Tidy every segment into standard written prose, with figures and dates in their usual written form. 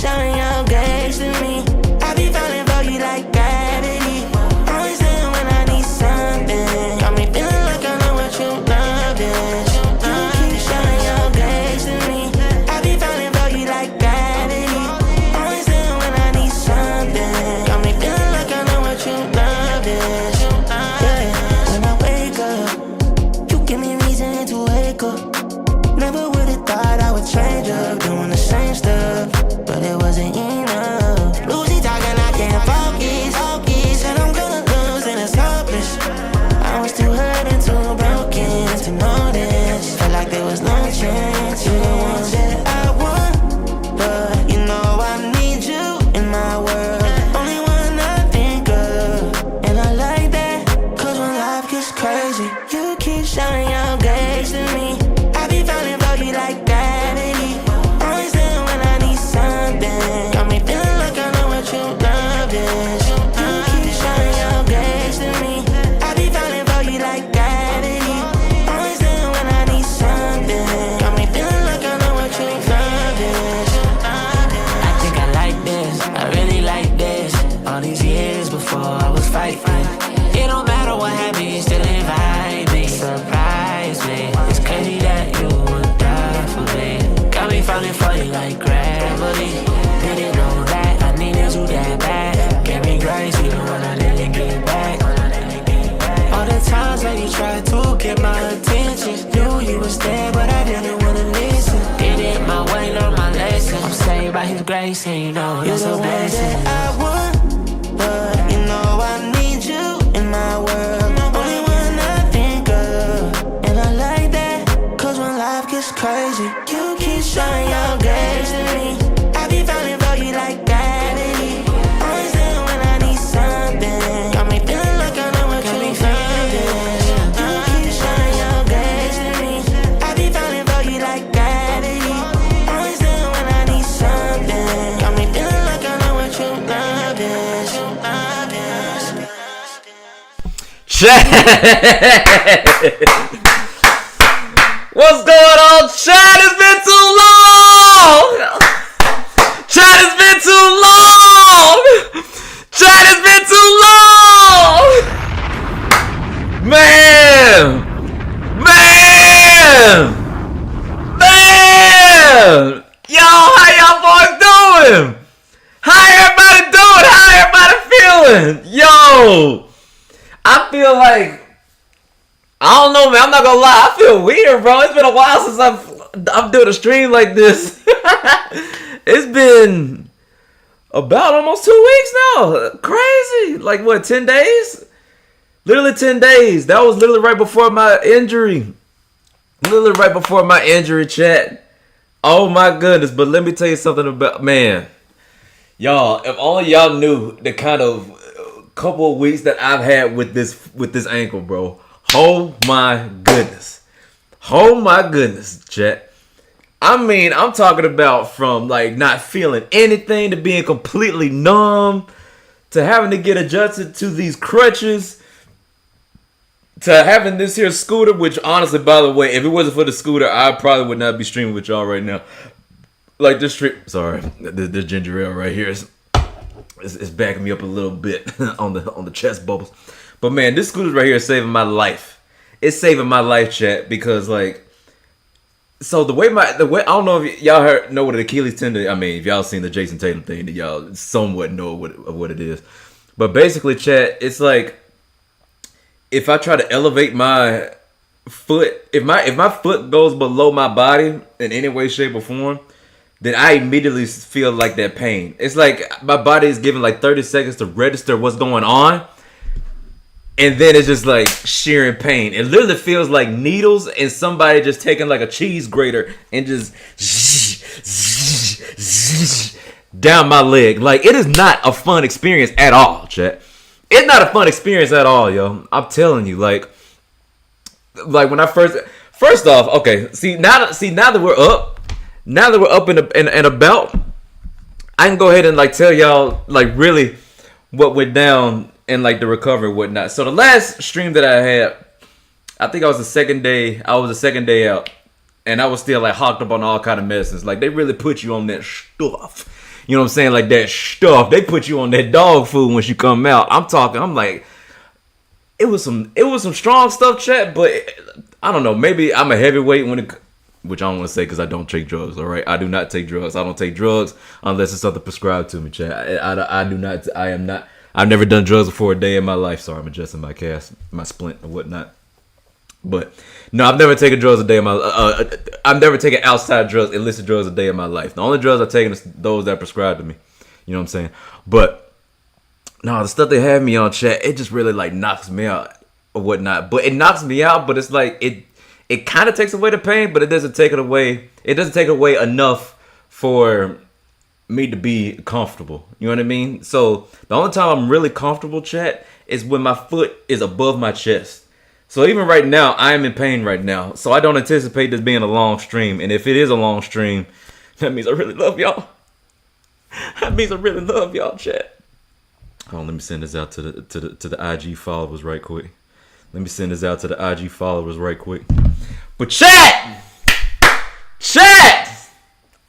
showing your gaze to me. I be falling for you like gravity. Always there when I need something. Got me feeling like I know what you love is. You keep showing your gaze to me. I be falling for you like gravity. Always there when I need something. Got me feeling like I know what you love is. Yeah. When I wake up, you give me reason to wake up. Never would've thought I would change up, doing the same stuff, but it wasn't enough. Lucy talking, I can't focus. Said I'm gonna lose and it's hopeless. I was too hurt and too broken to notice. Felt like there was no chance. You're the one that I want, but you know I need you in my world. Only one I think of, and I like that, cause when life gets crazy, you keep showing your gaze to me. I be falling for you like gravity. Always there when I need something. Got me feeling like I know what you love is. You keep showing your gaze to me. I be falling for you like gravity. Always there when I need something. Got me feeling like I know what you love is. I think I like this, I really like this. All these years before I was fighting. It don't matter what happened, you still invite me. Surprise me. It's crazy that you would die for me. Got me falling for you like gravity. Didn't know that I needed you that bad. Gave me grace even when I didn't get back. All the times that you tried to get my attention, knew you was there, but I didn't wanna listen. Did it my way, learned my lesson. I'm saved by His grace, and you know it's a blessing. I want, but you know I need you in my world. Only one I think of, and I like that, cause when life gets crazy, you keep showing your gaze to me. I be falling for you like gravity. Always there when I need something. Got me feeling like I know what you love is. You keep showing your gaze to me. I be falling for you like gravity. Always there when I need something. Got me feeling like I know what you love is. What's going on, chat? It's been too long. Chat, it's been too long. Chat, it's been too long. Man. Yo, how y'all boys doing? How everybody feeling? Yo, I feel like, I don't know, man. I'm not gonna lie. I feel weird, bro. It's been a while since I'm doing a stream like this. It's been about almost 2 weeks now. Crazy. Like what, 10 days? Literally 10 days. That was literally right before my injury. Chat. Oh my goodness. But let me tell you something about, man. Y'all, if only y'all knew the kind of couple of weeks that I've had with this ankle, bro. Oh my goodness, chat. I mean, I'm talking about from like not feeling anything to being completely numb to having to get adjusted to these crutches to having this here scooter, which honestly, by the way, if it wasn't for the scooter, I probably would not be streaming with y'all right now. Like this this ginger ale right here is backing me up a little bit on the chest bubbles. But man, this scooter right here is saving my life. It's saving my life, chat, because like, so the way I don't know if y'all know what an Achilles tendon. I mean, if y'all seen the Jason Tatum thing, then y'all somewhat know what it is. But basically, chat, it's like if I try to elevate my foot, if my foot goes below my body in any way, shape, or form, then I immediately feel like that pain. It's like my body is giving like 30 seconds to register what's going on. And then it's just like shearing pain. It literally feels like needles and somebody just taking like a cheese grater and just down my leg. Like, it is not a fun experience at all, chat. It's not a fun experience at all, yo. I'm telling you, like when I first off, okay. See now that we're up and about, I can go ahead and like tell y'all like really what went down and like the recovery and whatnot. So the last stream that I had, I think I was the second day out, and I was still like hocked up on all kind of medicines. Like, they really put you on that stuff. You know what I'm saying? Like that stuff. They put you on that dog food once you come out. I'm like, it was some strong stuff, chat, but I don't know. Maybe I'm a heavyweight which I don't want to say because I don't take drugs. All right, I do not take drugs. I don't take drugs unless it's something prescribed to me, chat. I do not. I am not. I've never done drugs before a day in my life. Sorry, I'm adjusting my cast, my splint, or whatnot. But no, I've never taken drugs a day in my. I've never taken outside drugs, illicit drugs a day in my life. The only drugs I've taken is those that are prescribed to me. You know what I'm saying? But no, the stuff they have me on, chat, it just really like knocks me out or whatnot. But it knocks me out, but it's like it kind of takes away the pain, but it doesn't take it away. It doesn't take away enough for me to be comfortable. You know what I mean? So the only time I'm really comfortable, chat, is when my foot is above my chest. So even right now, I am in pain right now. So I don't anticipate this being a long stream. And if it is a long stream, that means I really love y'all. That means I really love y'all, chat. Hold on, let me send this out to the IG followers right quick. Let me send this out to the IG followers right quick. But chat!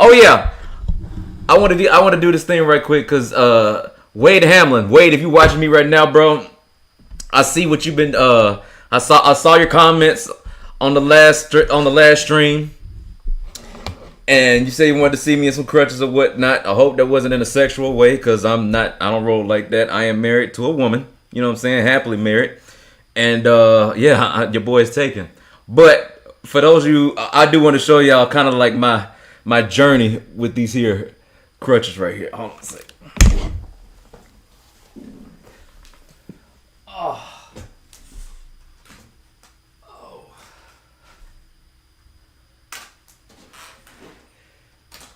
Oh yeah. I want to do this thing right quick because Wade Hamlin. Wade, if you're watching me right now, bro, I see what you've been I saw your comments on the last stream. And you say you wanted to see me in some crutches or whatnot. I hope that wasn't in a sexual way because I don't roll like that. I am married to a woman. You know what I'm saying? Happily married. And your boy is taken. But for those of you, I do want to show y'all kind of like my journey with these here crutches right here. Hold on a second.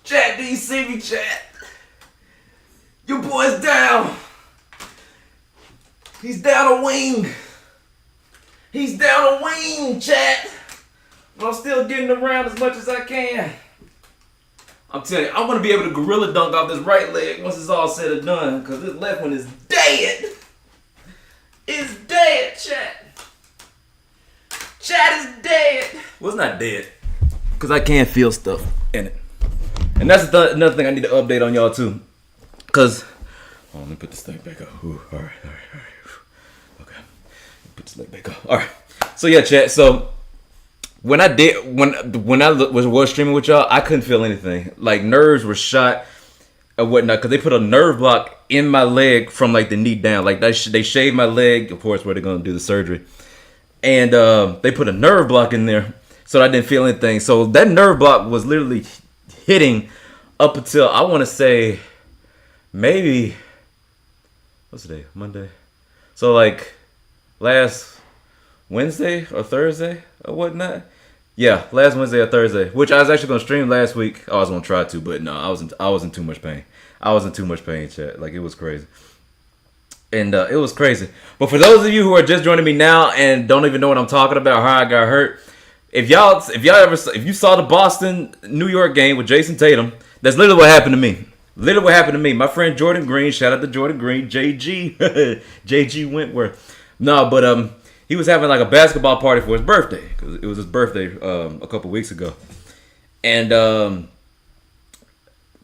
Chat, do you see me, chat? Your boy's down. He's down a wing. He's down a wing, chat. But I'm still getting around as much as I can. I'm telling you, I'm going to be able to gorilla dunk off this right leg once it's all said and done. Because this left one is dead. It's dead, chat. Chat is dead. Well, it's not dead. Because I can feel stuff in it. And that's another thing I need to update on y'all too. Cause, let me put this thing back up. Ooh, all right. Okay, put this leg back up. All right. So yeah, chat. So when I was streaming with y'all, I couldn't feel anything. Like nerves were shot and whatnot. Cause they put a nerve block in my leg from like the knee down. Like they shaved my leg, of course, where they're gonna do the surgery. And they put a nerve block in there, so I didn't feel anything. So that nerve block was literally hitting up until I want to say maybe what's the day? Monday. So like last Wednesday or Thursday or whatnot. Yeah, last Wednesday or Thursday, which I was actually gonna stream last week. I was gonna try to, but no, I was in too much pain. I was in too much pain, chat. Like it was crazy. And it was crazy. But for those of you who are just joining me now and don't even know what I'm talking about, how I got hurt. If you saw the Boston New York game with Jason Tatum, that's literally what happened to me. Literally what happened to me. My friend Jordan Green, shout out to Jordan Green, JG, JG Wentworth. No, but he was having like a basketball party for his birthday because it was his birthday a couple weeks ago, and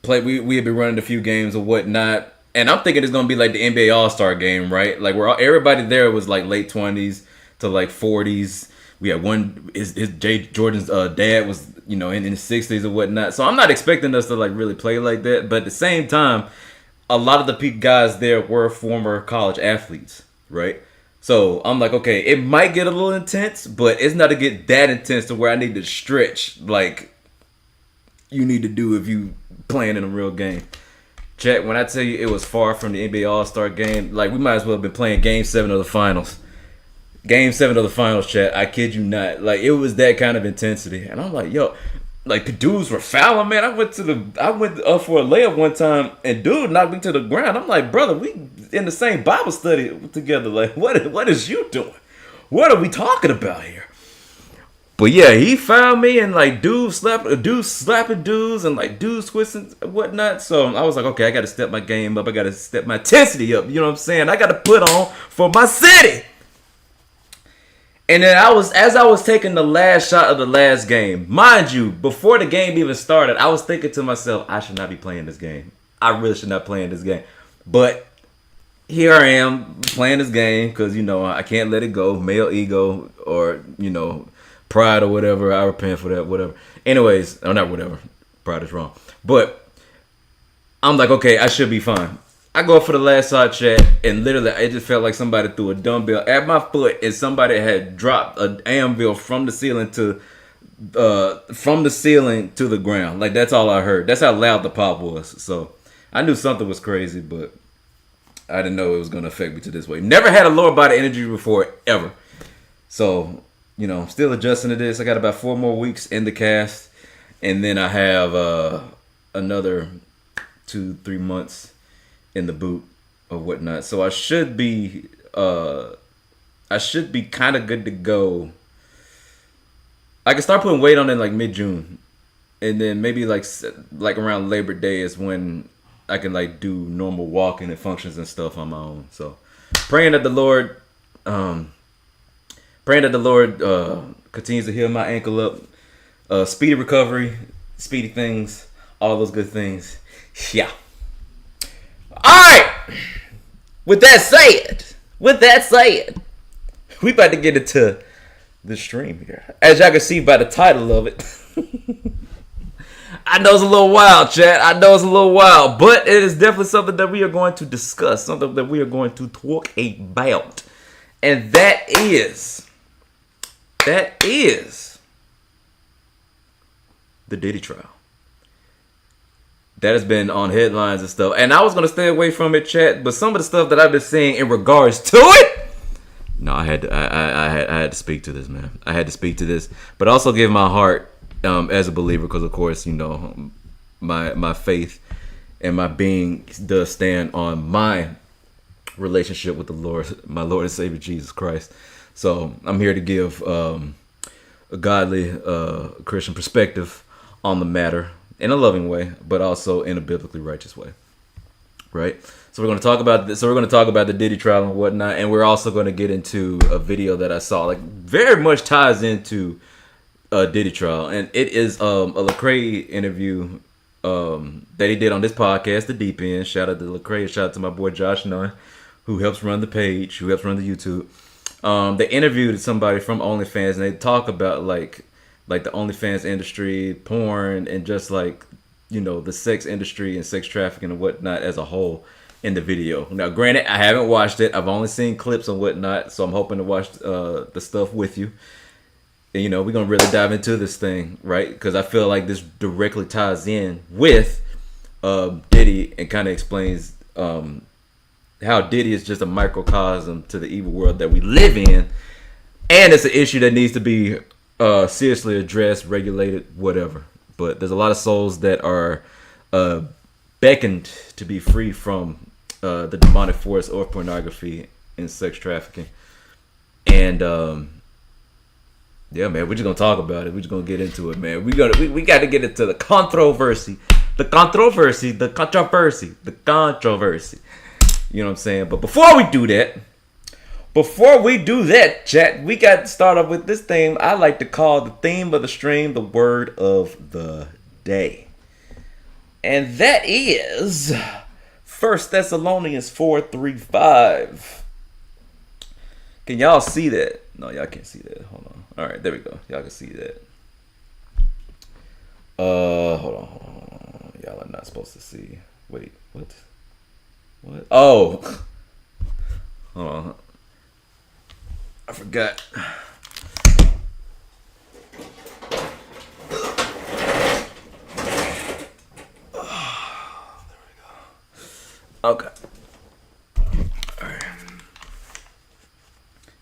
we had been running a few games or whatnot, and I'm thinking it's gonna be like the NBA All-Star game, right? Like where everybody there was like late 20s to like 40s. We had Jordan's dad was, in his 60s or whatnot. So I'm not expecting us to like really play like that. But at the same time, a lot of the guys there were former college athletes, right? So I'm like, okay, it might get a little intense, but it's not to get that intense to where I need to stretch like you need to do if you playing in a real game. Chat, when I tell you it was far from the NBA All-Star game, like we might as well have been playing Game 7 of the Finals. Game 7 of the Finals, chat. I kid you not. Like, it was that kind of intensity. And I'm like, yo, like, the dudes were fouling, man. I went up for a layup one time, and dude knocked me to the ground. I'm like, brother, we in the same Bible study together. Like, what is you doing? What are we talking about here? But yeah, he found me, and like, dudes slapping dudes, and like, dudes twisting and whatnot. So I was like, okay, I got to step my game up. I got to step my intensity up. You know what I'm saying? I got to put on for my city. And then as I was taking the last shot of the last game, mind you, before the game even started, I was thinking to myself, I should not be playing this game. I really should not play in this game. But here I am playing this game because, you know, I can't let it go. Male ego or, you know, pride or whatever. I repent for that, whatever. Anyways, not whatever. Pride is wrong. But I'm like, okay, I should be fine. I go up for the last side chat, and literally, it just felt like somebody threw a dumbbell at my foot, and somebody had dropped an anvil from the ceiling to the ground. Like, that's all I heard. That's how loud the pop was. So I knew something was crazy, but I didn't know it was going to affect me to this way. Never had a lower body energy before, ever. So, you know, still adjusting to this. I got about 4 more weeks in the cast, and then I have another 2-3 months in the boot or whatnot. So I should be kind of good to go. I can start putting weight on in like mid-June, and then maybe like around Labor Day is when I can like do normal walking and functions and stuff on my own. So praying that the Lord continues to heal my ankle up, speedy recovery, speedy things, all those good things. Yeah. Alright! With that said, we about to get into the stream here. As y'all can see by the title of it. I know it's a little wild, chat. I know it's a little wild. But it is definitely something that we are going to discuss. Something that we are going to talk about. And that is the Diddy trial. That has been on headlines and stuff. And I was going to stay away from it, chat. But some of the stuff that I've been seeing in regards to it. No, I had to speak to this, man. I had to speak to this. But also give my heart as a believer. Because, of course, you know, my faith and my being does stand on my relationship with the Lord. My Lord and Savior, Jesus Christ. So I'm here to give a godly Christian perspective on the matter. In a loving way, but also in a biblically righteous way, right? So we're going to talk about this. So we're going to talk about the Diddy trial and whatnot, and we're also going to get into a video that I saw, like very much ties into Diddy trial, and it is a Lecrae interview that he did on this podcast, The Deep End. Shout out to Lecrae. Shout out to my boy Josh Nunn, who helps run the page, who helps run the YouTube. They interviewed somebody from OnlyFans, and they talk about like the OnlyFans industry, porn, and just like, you know, the sex industry and sex trafficking and whatnot as a whole in the video. Now, granted, I haven't watched it. I've only seen clips and whatnot, so I'm hoping to watch the stuff with you. And, you know, we're going to really dive into this thing, right? Because I feel like this directly ties in with Diddy and kind of explains how Diddy is just a microcosm to the evil world that we live in. And it's an issue that needs to be seriously addressed, regulated, whatever. But there's a lot of souls that are beckoned to be free from the demonic force of pornography and sex trafficking. And yeah, man, we're just gonna talk about it. We're just gonna get into it, man. We got to get into the controversy. You know what I'm saying? But before we do that, chat, we got to start off with this thing I like to call the theme of the stream, the word of the day. And that is 1 Thessalonians 4:3-5. Can y'all see that? No, y'all can't see that. Hold on. All right, there we go. Y'all can see that. Hold on. Y'all are not supposed to see. Wait, what? Oh. Hold on. I forgot. There we go. Okay. Alright.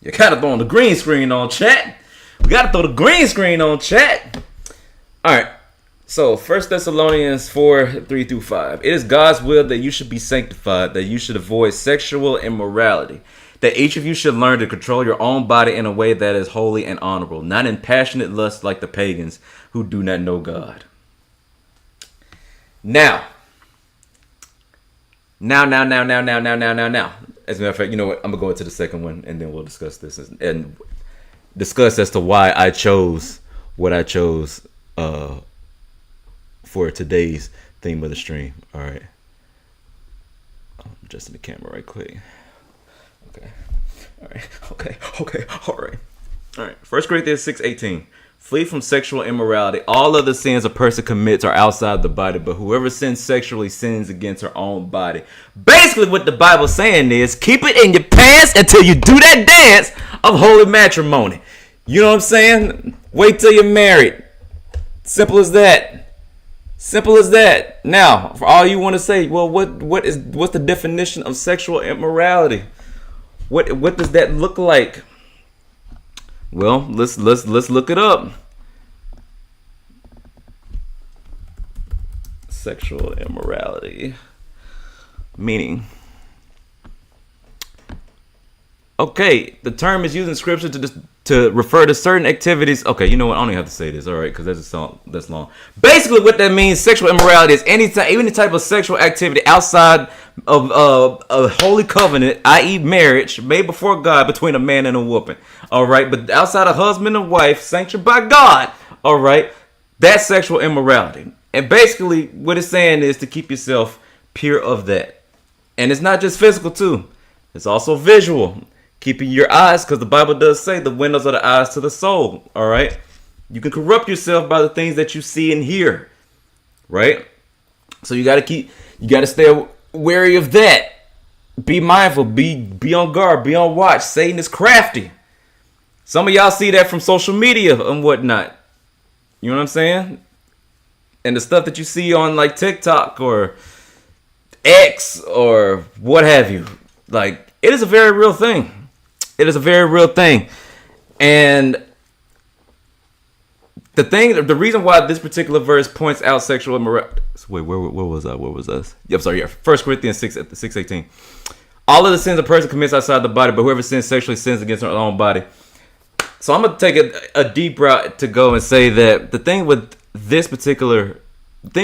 You gotta throw the green screen on, chat. We gotta throw the green screen on, chat. Alright. So 1 Thessalonians 4:3-5. It is God's will that you should be sanctified, that you should avoid sexual immorality, that each of you should learn to control your own body in a way that is holy and honorable, not in passionate lust like the pagans who do not know God. Now. As a matter of fact, you know what? I'm going to go into the second one, and then we'll discuss this and discuss as to why I chose what I chose for today's theme of the stream. All right. adjusting the camera right quick. Okay. All right. Okay. All right. 1 Corinthians 6:18. Flee from sexual immorality. All other sins a person commits are outside the body, but whoever sins sexually sins against her own body. Basically, what the Bible's saying is, keep it in your pants until you do that dance of holy matrimony. You know what I'm saying? Wait till you're married. Simple as that. Simple as that. Now, for all you want to say, well, what's the definition of sexual immorality? What does that look like? Well, let's look it up. Sexual immorality. Meaning. Okay, the term is used in scripture to refer to certain activities. Okay, you know what? I don't even have to say this, all right, because that's long. Basically, what that means, sexual immorality is any type of sexual activity outside of a holy covenant, i.e., marriage, made before God between a man and a woman. All right, but outside of husband and wife, sanctioned by God. All right, that's sexual immorality. And basically, what it's saying is to keep yourself pure of that. And it's not just physical too; it's also visual. Keeping your eyes, because the Bible does say the windows are the eyes to the soul. All right. You can corrupt yourself by the things that you see and hear. Right. So you got to stay wary of that. Be mindful. Be on guard. Be on watch. Satan is crafty. Some of y'all see that from social media and whatnot. You know what I'm saying? And the stuff that you see on like TikTok or X or what have you. Like, it is a very real thing. It is a very real thing. And the reason why this particular verse points out sexual immorality. Wait, where was I? Where was us? Yep, sorry, yeah. 1 Corinthians 6:18. All of the sins a person commits outside the body, but whoever sins sexually sins against their own body. So I'm going to take a deep route to go and say that the thing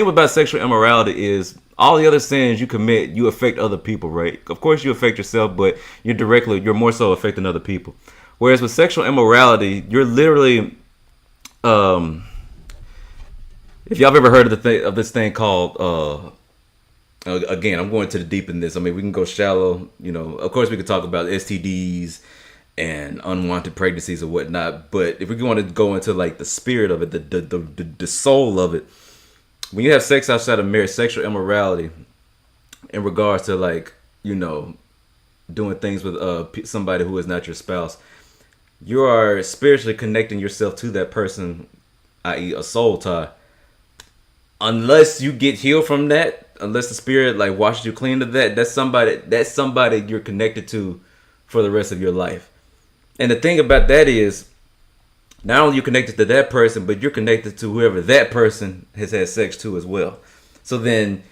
about sexual immorality is all the other sins you commit, you affect other people, right? Of course you affect yourself, but you're more so affecting other people. Whereas with sexual immorality, you're literally, if y'all have ever heard of this thing called, again, I'm going to the deep in this. I mean, we can go shallow, you know, of course we could talk about STDs and unwanted pregnancies or whatnot. But if we want to go into like the spirit of it, the soul of it, when you have sex outside of marriage, sexual immorality, in regards to like, you know, doing things with somebody who is not your spouse, you are spiritually connecting yourself to that person, i.e. a soul tie. Unless you get healed from that, unless the spirit like washes you clean of that, that's somebody you're connected to for the rest of your life. And the thing about that is, not only are you connected to that person, but you're connected to whoever that person has had sex to as well. So then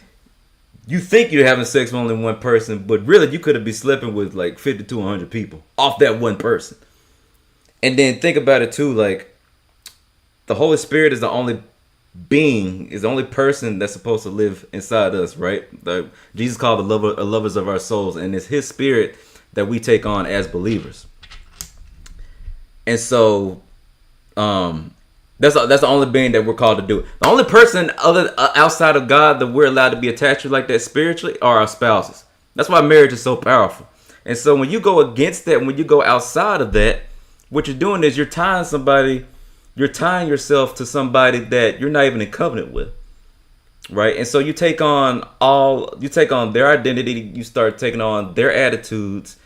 you think you're having sex with only one person, but really you could have been sleeping with like 50 to 100 people off that one person. And then think about it too, like the Holy Spirit is the only being, is the only person that's supposed to live inside us, right? Jesus called the lovers of our souls, and it's his spirit that we take on as believers. And so that's the only being that we're called to do it. The only person outside of God that we're allowed to be attached to like that spiritually are our spouses. That's why marriage is so powerful. And so when you go against that, when you go outside of that, what you're doing is you're tying yourself to somebody that you're not even in covenant with. Right? And so you take on their identity, you start taking on their attitudes.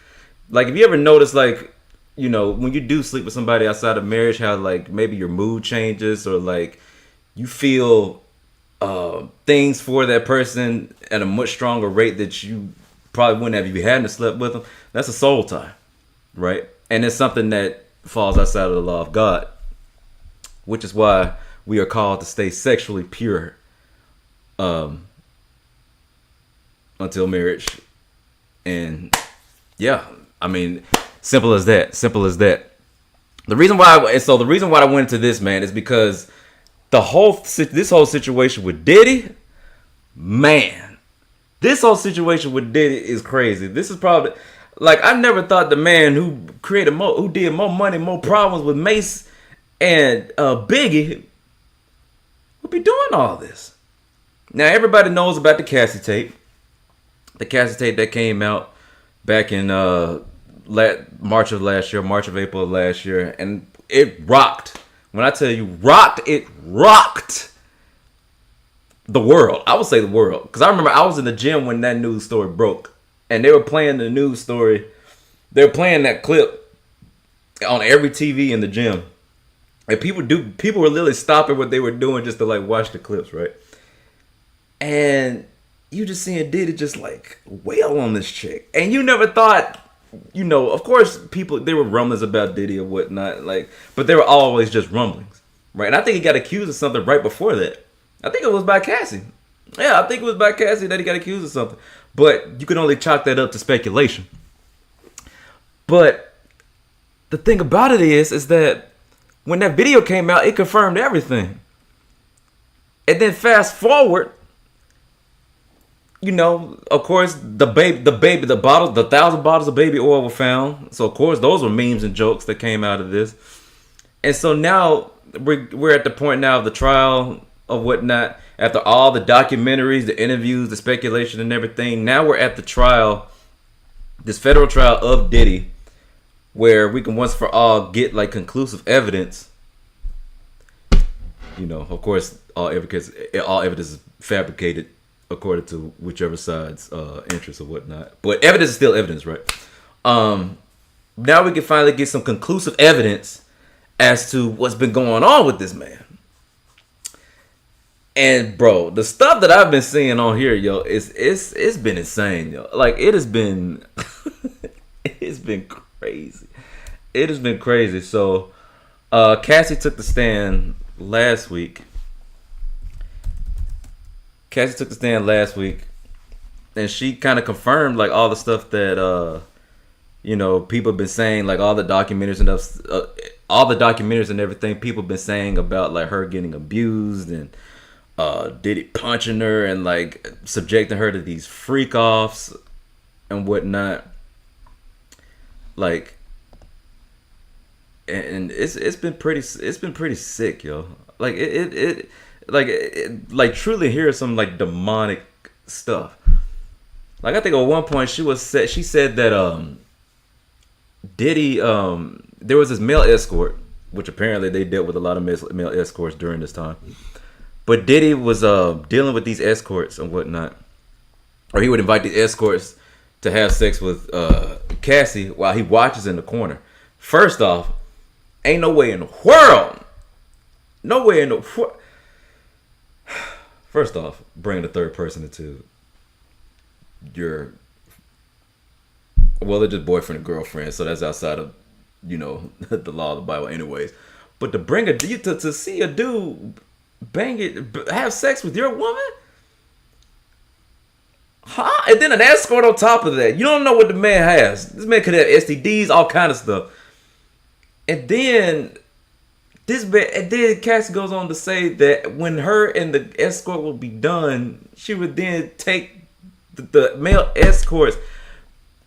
Like, if you ever notice, like, you know, when you do sleep with somebody outside of marriage, how like maybe your mood changes, or like you feel things for that person at a much stronger rate that you probably wouldn't have if you hadn't slept with them. That's a soul tie, right? And it's something that falls outside of the law of God, which is why we are called to stay sexually pure until marriage. And yeah, I mean, simple as that. The reason why I went into this, man, is because this whole situation with Diddy, man, this whole situation with Diddy is crazy. This is probably, like, I never thought the man who did more money, more problems with Mace and Biggie would be doing all this. Now everybody knows about the Cassie tape. the Cassie tape that came out back in March of April of last year, and it rocked. When I tell you rocked, it rocked the world. I would say the world, because I remember I was in the gym when that news story broke, and they were playing the news story. They were playing that clip on every TV in the gym, and people were literally stopping what they were doing just to like watch the clips, right? And you just seeing Diddy just like wail on this chick, and you never thought, you know, of course there were rumblings about Diddy or whatnot, like, but they were always just rumblings, right? And I think he got accused of something right before that. I think it was by Cassie. Yeah, I think it was by Cassie that he got accused of something, but you can only chalk that up to speculation. But the thing about it is that when that video came out, it confirmed everything. And then fast forward, you know, of course, the 1,000 bottles of baby oil were found. So of course, those were memes and jokes that came out of this. And so now we're at the point now of the trial of whatnot. After all the documentaries, the interviews, the speculation, and everything, now we're at the trial, this federal trial of Diddy, where we can once for all get like conclusive evidence. You know, of course, all evidence is fabricated according to whichever side's interest or whatnot. But evidence is still evidence, right? Now we can finally get some conclusive evidence as to what's been going on with this man. And bro, the stuff that I've been seeing on here, yo, it's been insane, yo. Like it has been, it's been crazy. It has been crazy. So, Cassie took the stand last week. And she kind of confirmed like all the stuff that you know, people have been saying, like all the documentaries and everything. People have been saying about like her getting abused and Diddy punching her and like subjecting her to these freak offs and whatnot. Like, and it's been pretty sick, yo. Like it truly hear some like demonic stuff. Like I think at one point she said that Diddy there was this male escort, which apparently they dealt with a lot of male escorts during this time. But Diddy was dealing with these escorts and whatnot, or he would invite these escorts to have sex with Cassie while he watches in the corner. First off, ain't no way in the world. First off, bringing the third person into your, well, they're just boyfriend and girlfriend, so that's outside of, you know, the law of the Bible anyways. But to bring to see a dude bang it, have sex with your woman? Huh? And then an escort on top of that. You don't know what the man has. This man could have STDs, all kind of stuff. And then Cassie goes on to say that when her and the escort will be done, she would then take the male escorts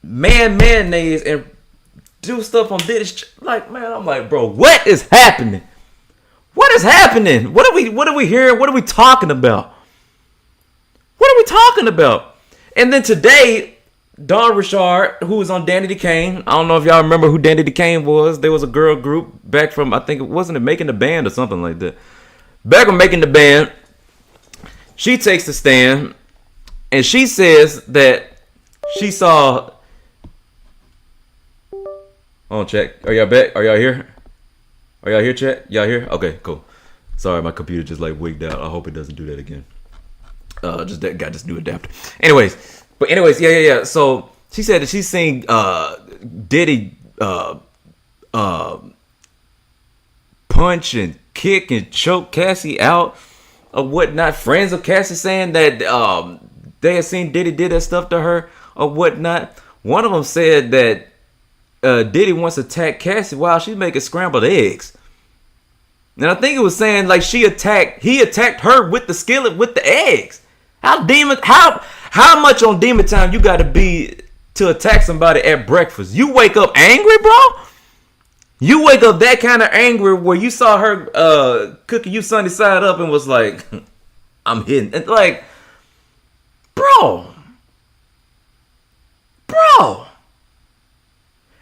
mayonnaise and do stuff on Diddy's. Like, man, I'm like, bro, what is happening? What is happening? What are we hearing? What are we talking about? And then today, Dawn Richard, who was on Danny DeCane. I don't know if y'all remember who Danny DeCane was. There was a girl group back from, I think it wasn't Making the Band or something like that. Back from Making the Band, she takes the stand and she says that she saw. Oh, check. Are y'all back? Are y'all here? Are y'all here, chat? Y'all here? Okay, cool. Sorry, my computer just like wigged out. I hope it doesn't do that again. Just that got this new adapter. Anyways, yeah. So she said that she's seen Diddy punch and kick and choke Cassie out or whatnot. Friends of Cassie saying that they had seen Diddy did that stuff to her or whatnot. One of them said that Diddy once attacked Cassie while she's making scrambled eggs. And I think it was saying like he attacked her with the skillet with the eggs. How much on demon time you gotta be to attack somebody at breakfast? You wake up angry, bro? You wake up that kind of angry where you saw her cooking you sunny side up and was like, I'm hitting. And like, bro, Bro.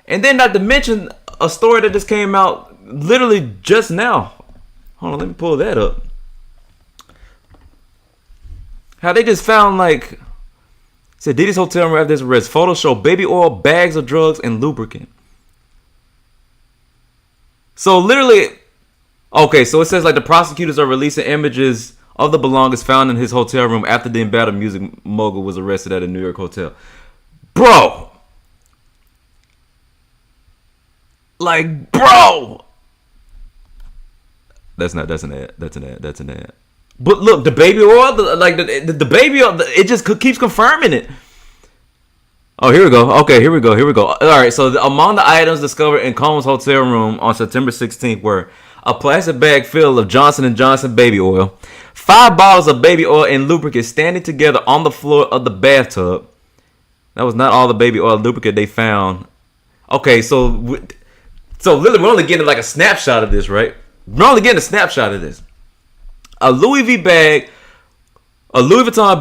And then not to mention a story that just came out literally just now. Hold on, let me pull that up. How they just found like, said Diddy's hotel room after this arrest. Photos show baby oil, bags of drugs, and lubricant. So literally, okay, so it says like the prosecutors are releasing images of the belongings found in his hotel room after the embattled music mogul was arrested at a New York hotel. Bro. Like, bro. That's an ad. But look, the baby oil, the baby oil, it just keeps confirming it. Oh, here we go. Okay, here we go. All right, so among the items discovered in Combs' hotel room on September 16th were a plastic bag filled of Johnson & Johnson baby oil, 5 bottles of baby oil and lubricant standing together on the floor of the bathtub. That was not all the baby oil and lubricant they found. Okay, so literally we're only getting like a snapshot of this, right? We're only getting a snapshot of this. A Louis Vuitton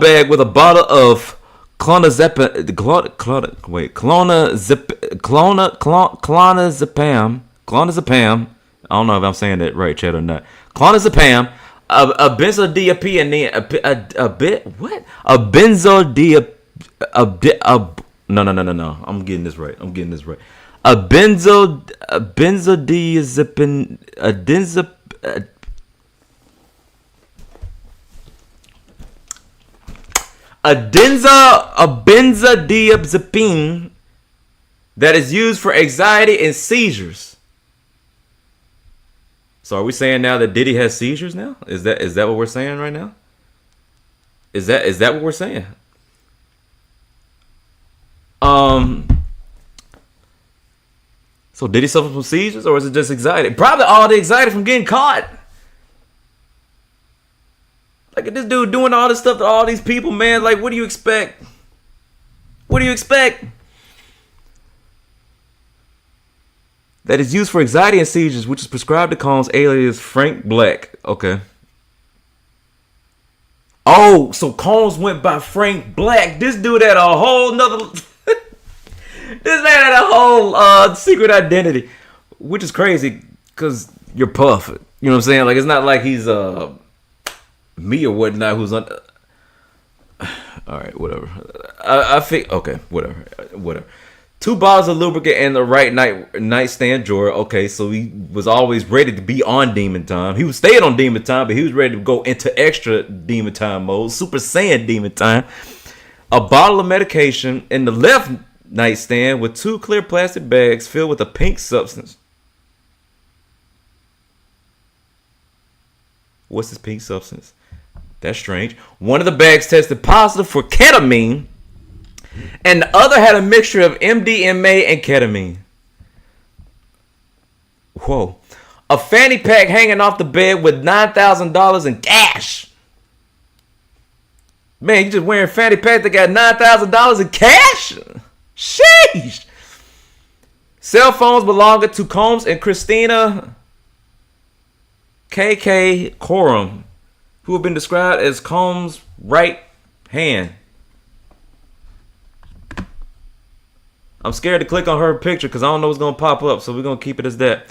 bag with a bottle of clonazepam. I don't know if I'm saying that right, Chad, or not. Clonazepam, a benzodiazepine, no. I'm getting this right. A benzodiazepine, a benzodiazepine that is used for anxiety and seizures. So are we saying now that Diddy has seizures now? Is that what we're saying right now? Is that what we're saying? So did he suffer from seizures, or is it just anxiety? Probably all the anxiety from getting caught. Like, this dude doing all this stuff to all these people, man. Like, what do you expect? That is used for anxiety and seizures, which is prescribed to Combs alias Frank Black. Okay. Oh, so Combs went by Frank Black. This dude had a whole nother... This man had a whole secret identity, which is crazy because you're Puff. You know what I'm saying? Like, it's not like he's me or whatnot who's on. All right, whatever. I think okay, whatever. 2 bottles of lubricant in the right nightstand drawer. Okay, so he was always ready to be on demon time. He was staying on demon time, but he was ready to go into extra demon time mode, Super Saiyan demon time. A bottle of medication in the left nightstand with 2 clear plastic bags filled with a pink substance. What's this pink substance? That's strange. One of the bags tested positive for ketamine, and the other had a mixture of MDMA and ketamine. Whoa. A fanny pack hanging off the bed with $9,000 in cash. Man, you just wearing fanny pack that got $9,000 in cash? Sheesh. Cell phones belonging to Combs and Christina KK Coram, who have been described as Combs' right hand. I'm scared to click on her picture because I don't know what's going to pop up, so we're going to keep it as that.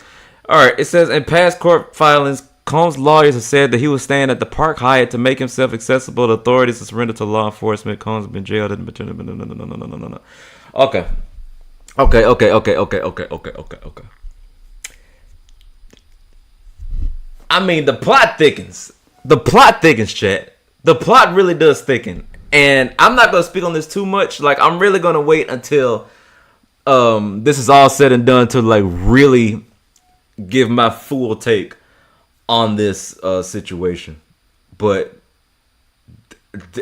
All right, it says in past court filings, Combs' lawyers have said that he was staying at the Park Hyatt to make himself accessible to authorities and surrender to law enforcement. Combs has been jailed. No. Okay. I mean, the plot thickens. Chat. The plot really does thicken. And I'm not going to speak on this too much. Like, I'm really going to wait until this is all said and done to, like, really give my full take on this situation. But,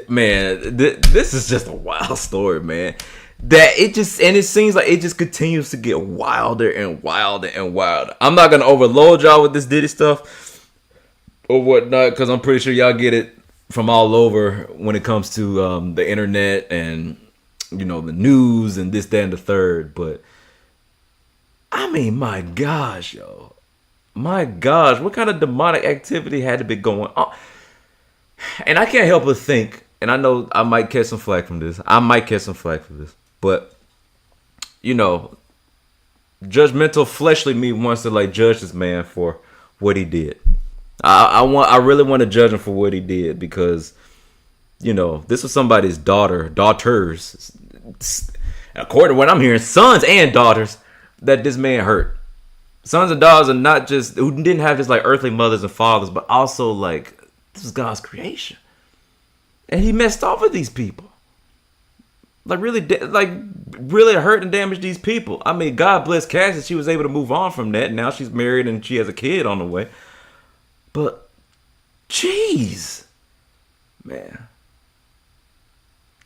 man, this is just a wild story, man. It seems like it just continues to get wilder and wilder and wilder. I'm not going to overload y'all with this Diddy stuff or whatnot, because I'm pretty sure y'all get it from all over when it comes to the internet and, you know, the news and this, that, and the third. But I mean, my gosh, yo. My gosh, what kind of demonic activity had to be going on? And I can't help but think, and I know I might catch some flack from this. But you know, judgmental, fleshly me wants to like judge this man for what he did. I really want to judge him for what he did because, you know, this was somebody's daughters, according to what I'm hearing, sons and daughters that this man hurt. Sons and daughters are not just who didn't have just like earthly mothers and fathers, but also like this is God's creation, and he messed off with these people. Like really hurt and damaged these people. I mean, God bless Cassie. She was able to move on from that. Now she's married and she has a kid on the way. But, jeez, man.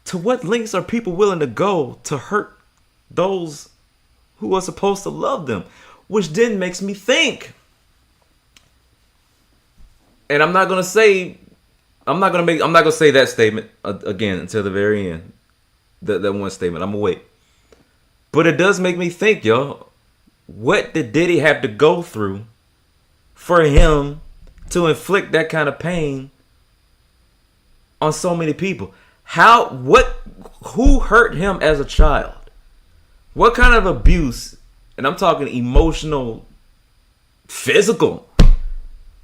To what lengths are people willing to go to hurt those who are supposed to love them? Which then makes me think. And I'm not gonna say that statement again until the very end. That one statement. I'm gonna wait. But it does make me think, yo. What did Diddy have to go through for him to inflict that kind of pain on so many people? Who hurt him as a child? What kind of abuse, and I'm talking emotional, physical,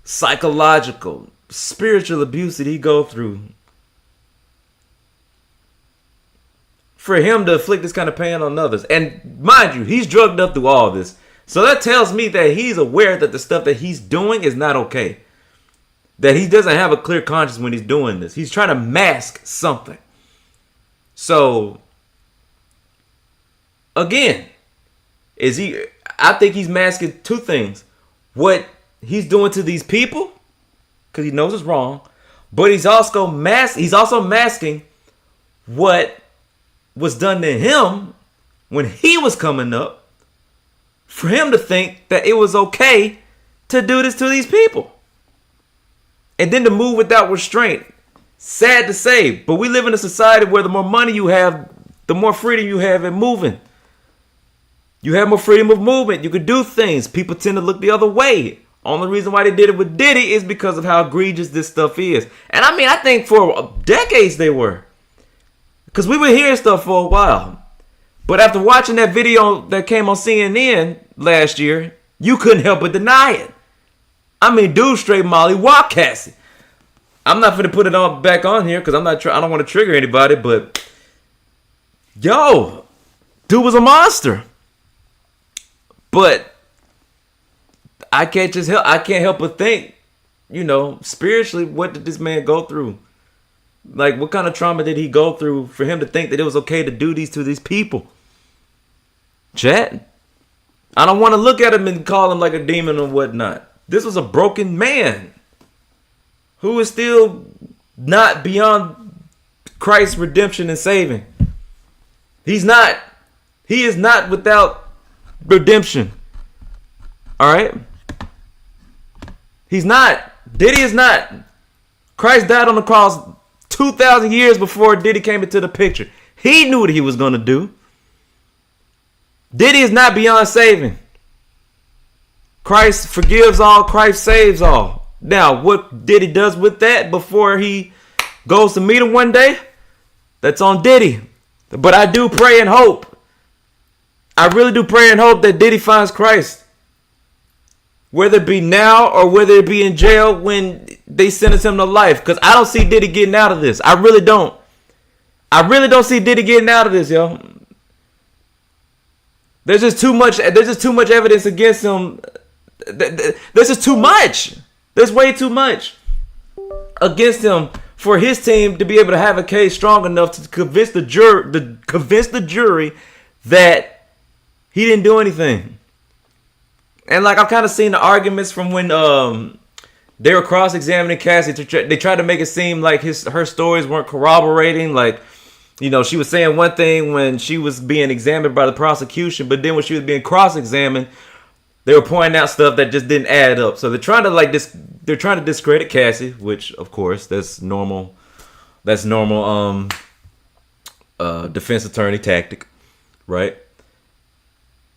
psychological, spiritual abuse did he go through for him to inflict this kind of pain on others? And mind you, he's drugged up through all this. So that tells me that he's aware that the stuff that he's doing is not okay. That he doesn't have a clear conscience when he's doing this. He's trying to mask something. So, again, I think he's masking two things. What he's doing to these people, because he knows it's wrong. But he's also masking what was done to him when he was coming up, for him to think that it was okay to do this to these people. And then to move without restraint. Sad to say, but we live in a society where the more money you have, the more freedom you have in moving. You have more freedom of movement. You can do things. People tend to look the other way. Only reason why they did it with Diddy is because of how egregious this stuff is. And I mean, I think for decades they were. Because we were hearing stuff for a while. But after watching that video that came on CNN last year, you couldn't help but deny it. I mean, dude straight Molly Walk Cassie. I'm not going to put it all back on here because I don't want to trigger anybody, but yo, dude was a monster. But I can't help but think, you know, spiritually, what did this man go through? Like, what kind of trauma did he go through for him to think that it was okay to do these to these people? Chat. I don't want to look at him and call him like a demon or whatnot. This was a broken man who is still not beyond Christ's redemption and saving. He is not without redemption. All right? He's not. Diddy is not. Christ died on the cross 2,000 years before Diddy came into the picture. He knew what he was going to do. Diddy is not beyond saving. Christ forgives all. Christ saves all. Now, what Diddy does with that before he goes to meet him one day, that's on Diddy. But I do pray and hope. I really do pray and hope that Diddy finds Christ. Whether it be now or whether it be in jail when they sentence him to life. Because I don't see Diddy getting out of this. I really don't. I really don't see Diddy getting out of this, yo. There's just too much evidence against him. There's just too much. There's way too much against him for his team to be able to have a case strong enough to convince the jury that he didn't do anything. And like I've kind of seen the arguments from when they were cross-examining Cassie. They tried to make it seem like her stories weren't corroborating. Like, you know, she was saying one thing when she was being examined by the prosecution, but then when she was being cross-examined, they were pointing out stuff that just didn't add up. So they're trying to discredit Cassie, which of course that's normal. That's normal defense attorney tactic, right?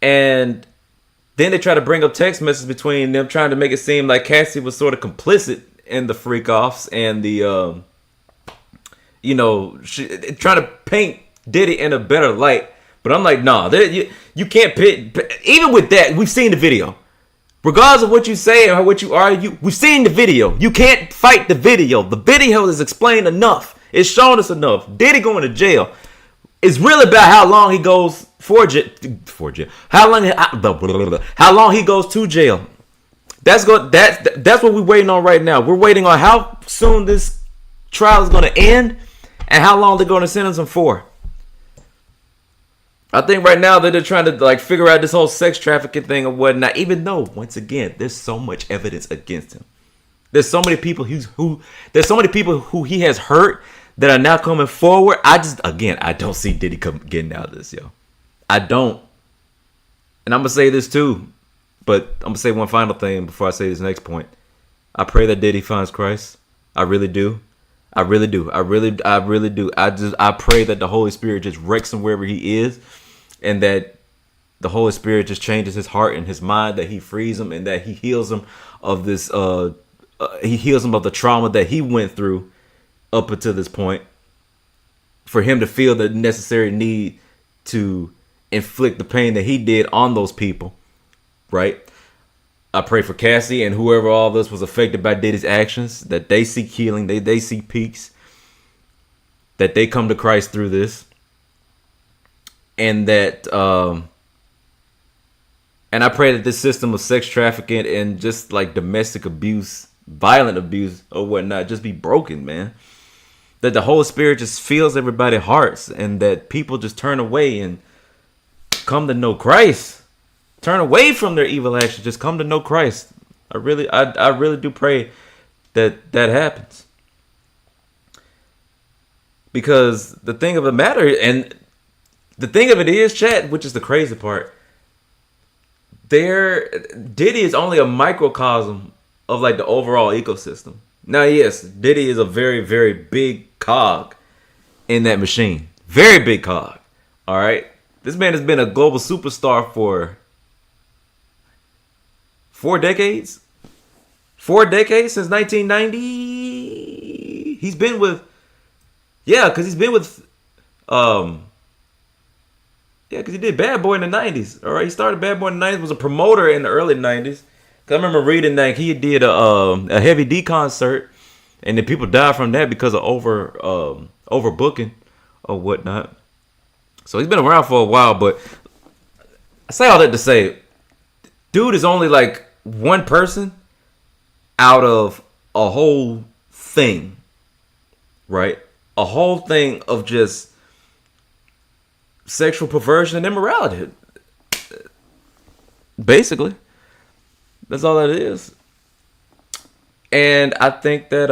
And then they try to bring up text messages between them, trying to make it seem like Cassie was sort of complicit in the freak offs and the, trying to paint Diddy in a better light But I'm like, nah, you can't pit. Even with that, we've seen the video. Regardless of what you say or what you argue, we've seen the video. You can't fight the video. The video is explained enough. It's shown us enough. Diddy going to jail. It's really about how long he goes for jail. How long he goes to jail. That's what we're waiting on right now. We're waiting on how soon this trial is going to end and how long they're going to sentence him for. I think right now they're trying to like figure out this whole sex trafficking thing or whatnot. Even though, once again, there's so much evidence against him. There's so many people who he has hurt that are now coming forward. I don't see Diddy getting out of this, yo. I don't. And I'm gonna say this too, but I'm gonna say one final thing before I say this next point. I pray that Diddy finds Christ. I really do. I really do. I really do. I pray that the Holy Spirit just wrecks him wherever he is, and that the Holy Spirit just changes his heart and his mind, that he frees him and that he heals him of this he heals him of the trauma that he went through up until this point, for him to feel the necessary need to inflict the pain that he did on those people, right? I pray for Cassie and whoever all this was affected by Diddy's actions, that they seek healing, they seek peace, that they come to Christ through this, and that and I pray that this system of sex trafficking and just like domestic abuse, violent abuse or whatnot, just be broken, man. That the Holy Spirit just fills everybody's hearts, and that people just turn away and come to know Christ. Turn away from their evil actions. Just come to know Christ. I really do pray that that happens. Because the thing of the matter, and the thing of it is, chat, which is the crazy part, Diddy is only a microcosm of like the overall ecosystem. Now, yes, Diddy is a very, very big cog in that machine. Very big cog. All right. This man has been a global superstar for 4 decades. 4 decades since 1990. He's been with, because he did Bad Boy in the 90s. All right, he started Bad Boy in the 90s, was a promoter in the early 90s. I remember reading that he did a Heavy D concert, and then people died from that because of overbooking or whatnot. So he's been around for a while, but I say all that to say, dude is only like one person out of a whole thing, right? A whole thing of just sexual perversion and immorality. Basically. That's all that is. And I think that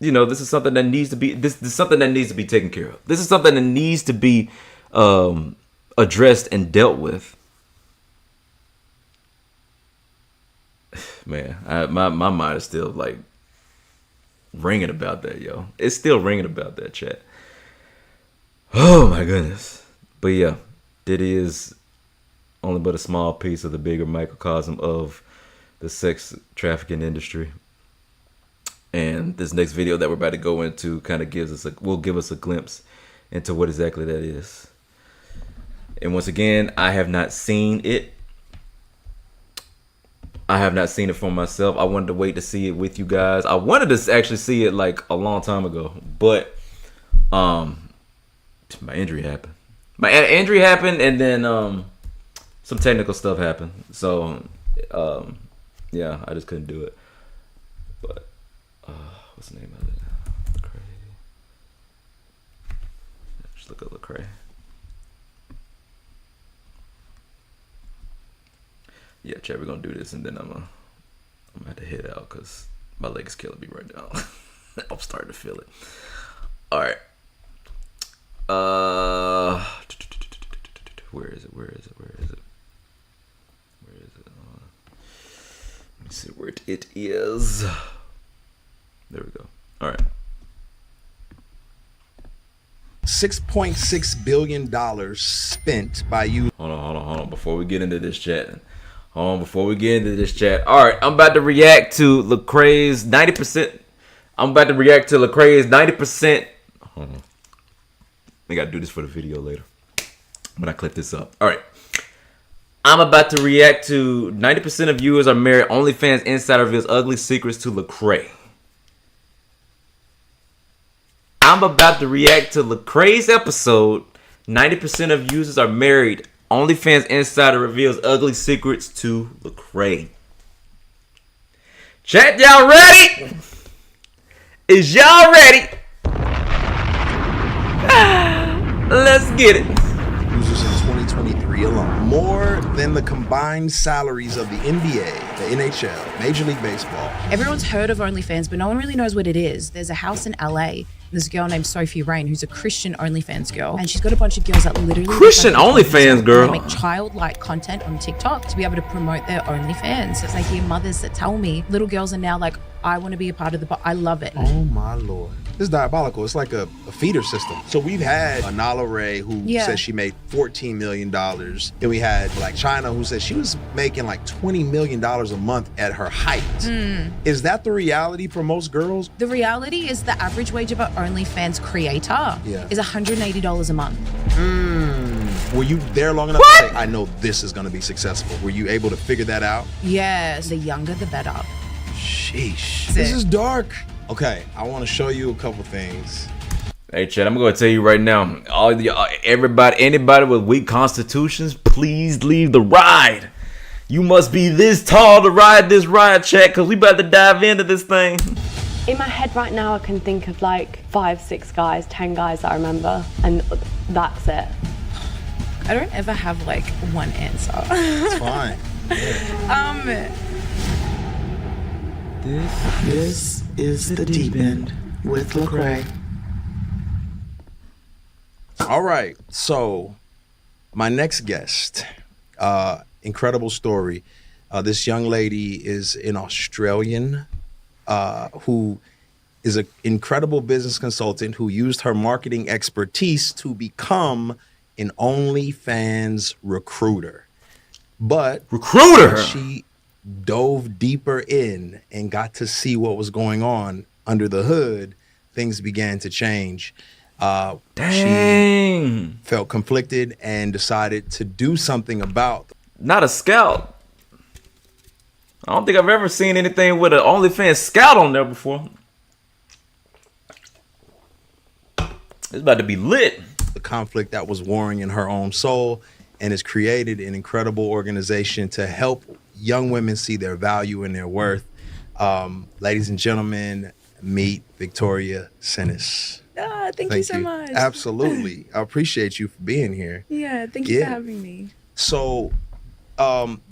this is something that needs to be this is something that needs to be taken care of. This is something that needs to be addressed and dealt with. Man, my mind is still like ringing about that, yo. It's still ringing about that, chat. Oh my goodness. But yeah, Diddy is only but a small piece of the bigger microcosm of the sex trafficking industry. And this next video that we're about to go into kind of will give us a glimpse into what exactly that is. And once again, I have not seen it. I have not seen it for myself. I wanted to wait to see it with you guys. I wanted to actually see it like a long time ago, but my injury happened. My injury happened, and then some technical stuff happened. So yeah, I just couldn't do it. But what's the name of it? Lecrae. Just look up Lecrae. Yeah, chat, we're gonna do this, and then I'm gonna have to head out because my leg is killing me right now. I'm starting to feel it. All right. Where is it? Let me see where it is. There we go. All right. $6.6 billion spent by you. Hold on. Before we get into this chat. All right, I'm about to react to Lecrae's 90%. Hold on. I gotta do this for the video later when I clip this up. All right. I'm about to react to 90% of viewers are married. OnlyFans insider reveals ugly secrets to Lecrae. I'm about to react to Lecrae's episode. 90% of users are married. OnlyFans insider reveals ugly secrets to Lecrae. Chat, y'all ready? Is y'all ready? Let's get it. Users in 2023 alone. More than the combined salaries of the NBA, the NHL, Major League Baseball. Everyone's heard of OnlyFans, but no one really knows what it is. There's a house in LA. There's a girl named Sophie Rain who's a Christian OnlyFans girl, and she's got a bunch of girls that literally Christian OnlyFans girl. They make childlike content on TikTok to be able to promote their OnlyFans. It's I hear mothers that tell me little girls are now like, I want to be a part of the. I love it. Oh my Lord. This is diabolical. It's like a feeder system. So we've had Nala Ray who said she made $14 million. And we had like China who said she was making like $20 million a month at her height. Is that the reality for most girls? The reality is the average wage of an OnlyFans creator is $180 a month. Were you there long enough to say, I know this is going to be successful? Were you able to figure that out? Yes. The younger, the better. Sheesh. This is dark. Okay, I want to show you a couple things. Hey, Chad, I'm going to tell you right now. Anybody with weak constitutions, please leave the ride. You must be this tall to ride this ride, Chad, because we about to dive into this thing. In my head right now, I can think of like 5, 6 guys, 10 guys that I remember, and that's it. I don't ever have like one answer. It's fine. Yeah. This is the Deep End with Lecrae. All right, so my next guest, incredible story. This young lady is an Australian who is an incredible business consultant who used her marketing expertise to become an OnlyFans recruiter. But she dove deeper in and got to see what was going on under the hood, things began to change. She felt conflicted and decided to do something about. Not a scout. I don't think I've ever seen anything with an OnlyFans scout on there before. It's about to be lit. The conflict that was warring in her own soul, and has created an incredible organization to help young women see their value and their worth. Ladies and gentlemen, meet Victoria Senes. Thank you so much. Absolutely. I appreciate you for being here. Yeah, thank you for having me. So,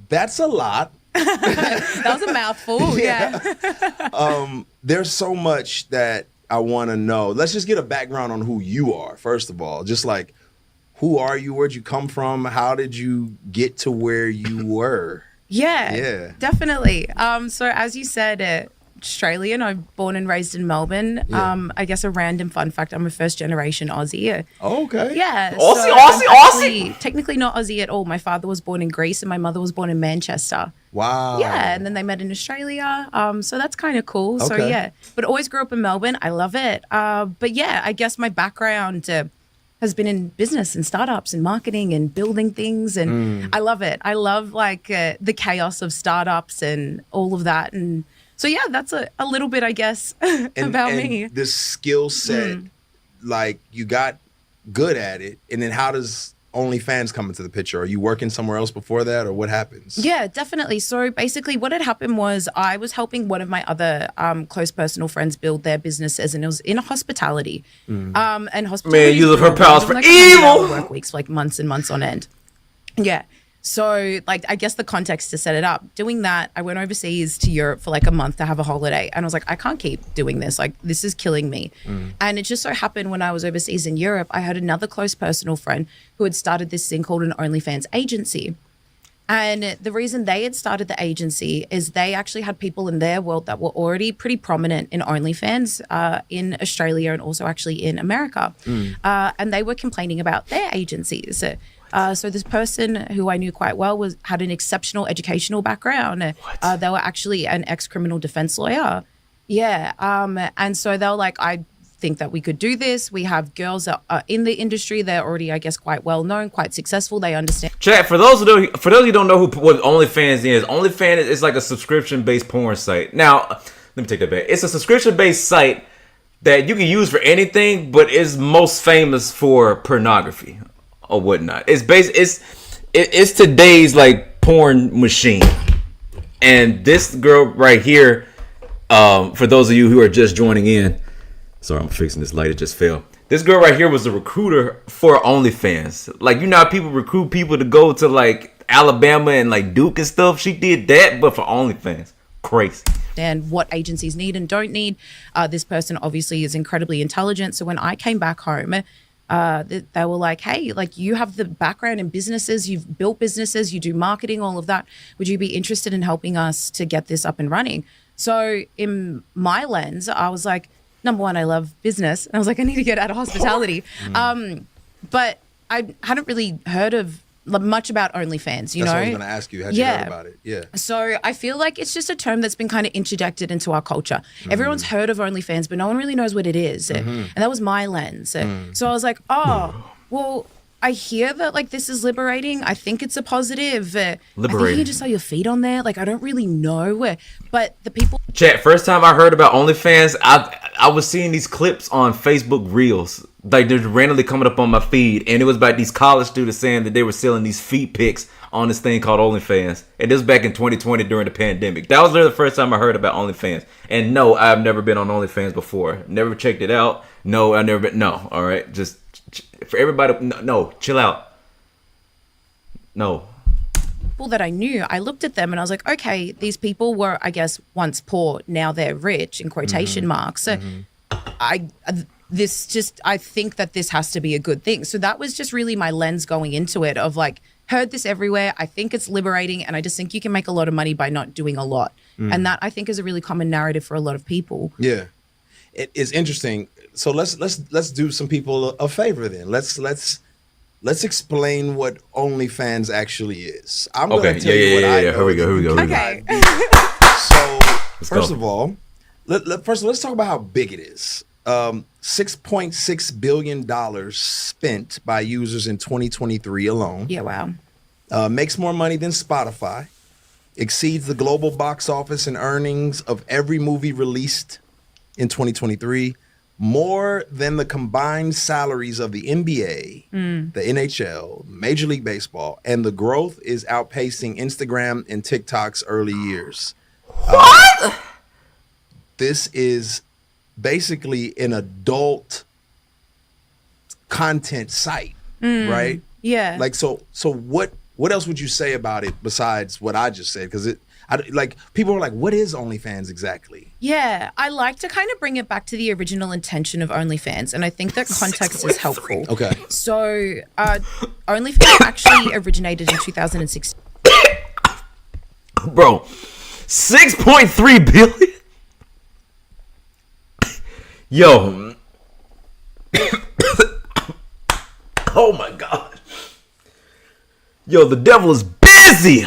that's a lot. That was a mouthful. Yeah. There's so much that I want to know. Let's just get a background on who you are, first of all. Just like, who are you? Where'd you come from? How did you get to where you were? Yeah, definitely. So as you said, Australian. I'm born and raised in Melbourne. I guess a random fun fact, I'm a first generation Aussie. Oh, okay. Yeah. Aussie. Technically not Aussie at all. My father was born in Greece and my mother was born in Manchester. Wow. Yeah, and then they met in Australia. So that's kind of cool. Okay. So yeah, but always grew up in Melbourne. I love it. But yeah, I guess my background has been in business and startups and marketing and building things. And I love it. I love like the chaos of startups and all of that. And so, yeah, that's a little bit, I guess, about me. This skill set, like you got good at it. And then how does OnlyFans come into the picture? Are you working somewhere else before that, or what happens? Yeah, definitely. So basically what had happened was I was helping one of my other close personal friends build their businesses, and it was in hospitality. And hospitality. Man, use of her powers for evil. Work weeks, like months and months on end. Yeah. So, like, I guess the context to set it up, doing that, I went overseas to Europe for like a month to have a holiday. And I was like, I can't keep doing this. Like, this is killing me. And it just so happened when I was overseas in Europe, I had another close personal friend who had started this thing called an OnlyFans agency. And the reason they had started the agency is they actually had people in their world that were already pretty prominent in OnlyFans in Australia and also actually in America. And they were complaining about their agencies. So this person who I knew quite well had an exceptional educational background. They were actually an ex-criminal defense lawyer. Yeah. And so they were like, think that we could do this. We have girls that are in the industry. They're already, I guess, quite well known, quite successful. They understand. Chat, for those of you who don't know what OnlyFans is, OnlyFans is like a subscription-based porn site. Now, let me take that back. It's a subscription-based site that you can use for anything, but is most famous for pornography or whatnot. It's today's like porn machine. And this girl right here, for those of you who are just joining in, sorry, I'm fixing this light, it just fell. This girl right here was a recruiter for OnlyFans. Like, you know how people recruit people to go to like Alabama and like Duke and stuff? She did that, but for OnlyFans. Crazy. And what agencies need and don't need. This person obviously is incredibly intelligent. So when I came back home, they were like, hey, like you have the background in businesses, you've built businesses, you do marketing, all of that. Would you be interested in helping us to get this up and running? So in my lens, I was like, number one, I love business. And I was like, I need to get out of hospitality. But I hadn't really heard of much about OnlyFans, you know? That's what I was going to ask you. Had you heard about it? Yeah. So I feel like it's just a term that's been kind of interjected into our culture. Everyone's heard of OnlyFans, but no one really knows what it is. And that was my lens. So I was like, oh, well, I hear that like this is liberating. I think it's a positive. I think you can just sell your feet on there. Like, I don't really know. But the people... Chat, first time I heard about OnlyFans, I was seeing these clips on Facebook Reels. Like, they're randomly coming up on my feed. And it was about these college students saying that they were selling these feet pics on this thing called OnlyFans. And this was back in 2020 during the pandemic. That was the first time I heard about OnlyFans. And no, I've never been on OnlyFans before. Never checked it out. No, I've never been. No, all right. Just for everybody. No, chill out. No. People that I knew, I looked at them and I was like, okay, these people were, I guess, once poor, now they're rich, in quotation marks. So I think that this has to be a good thing. So that was just really my lens going into it of like, heard this everywhere. I think it's liberating. And I just think you can make a lot of money by not doing a lot. And that I think is a really common narrative for a lot of people. Yeah. It is interesting. So let's do some people a favor then. Let's explain what OnlyFans actually is. I'm going to tell you what I know. Here we go. Okay. So first of all, let's talk about how big it is. $6.6 billion spent by users in 2023 alone. Yeah, wow. Makes more money than Spotify. Exceeds the global box office and earnings of every movie released in 2023. More than the combined salaries of the NBA, the NHL, Major League Baseball, and the growth is outpacing Instagram and TikTok's early years. What? This is basically an adult content site, right? Yeah. Like, so what else would you say about it besides what I just said? Because like people are like, what is OnlyFans exactly? Yeah, I like to kind of bring it back to the original intention of OnlyFans, and I think that context is helpful. Okay. So, OnlyFans actually originated in 2016. Bro, 6.3 billion? Yo. Oh my God. Yo, the devil is busy.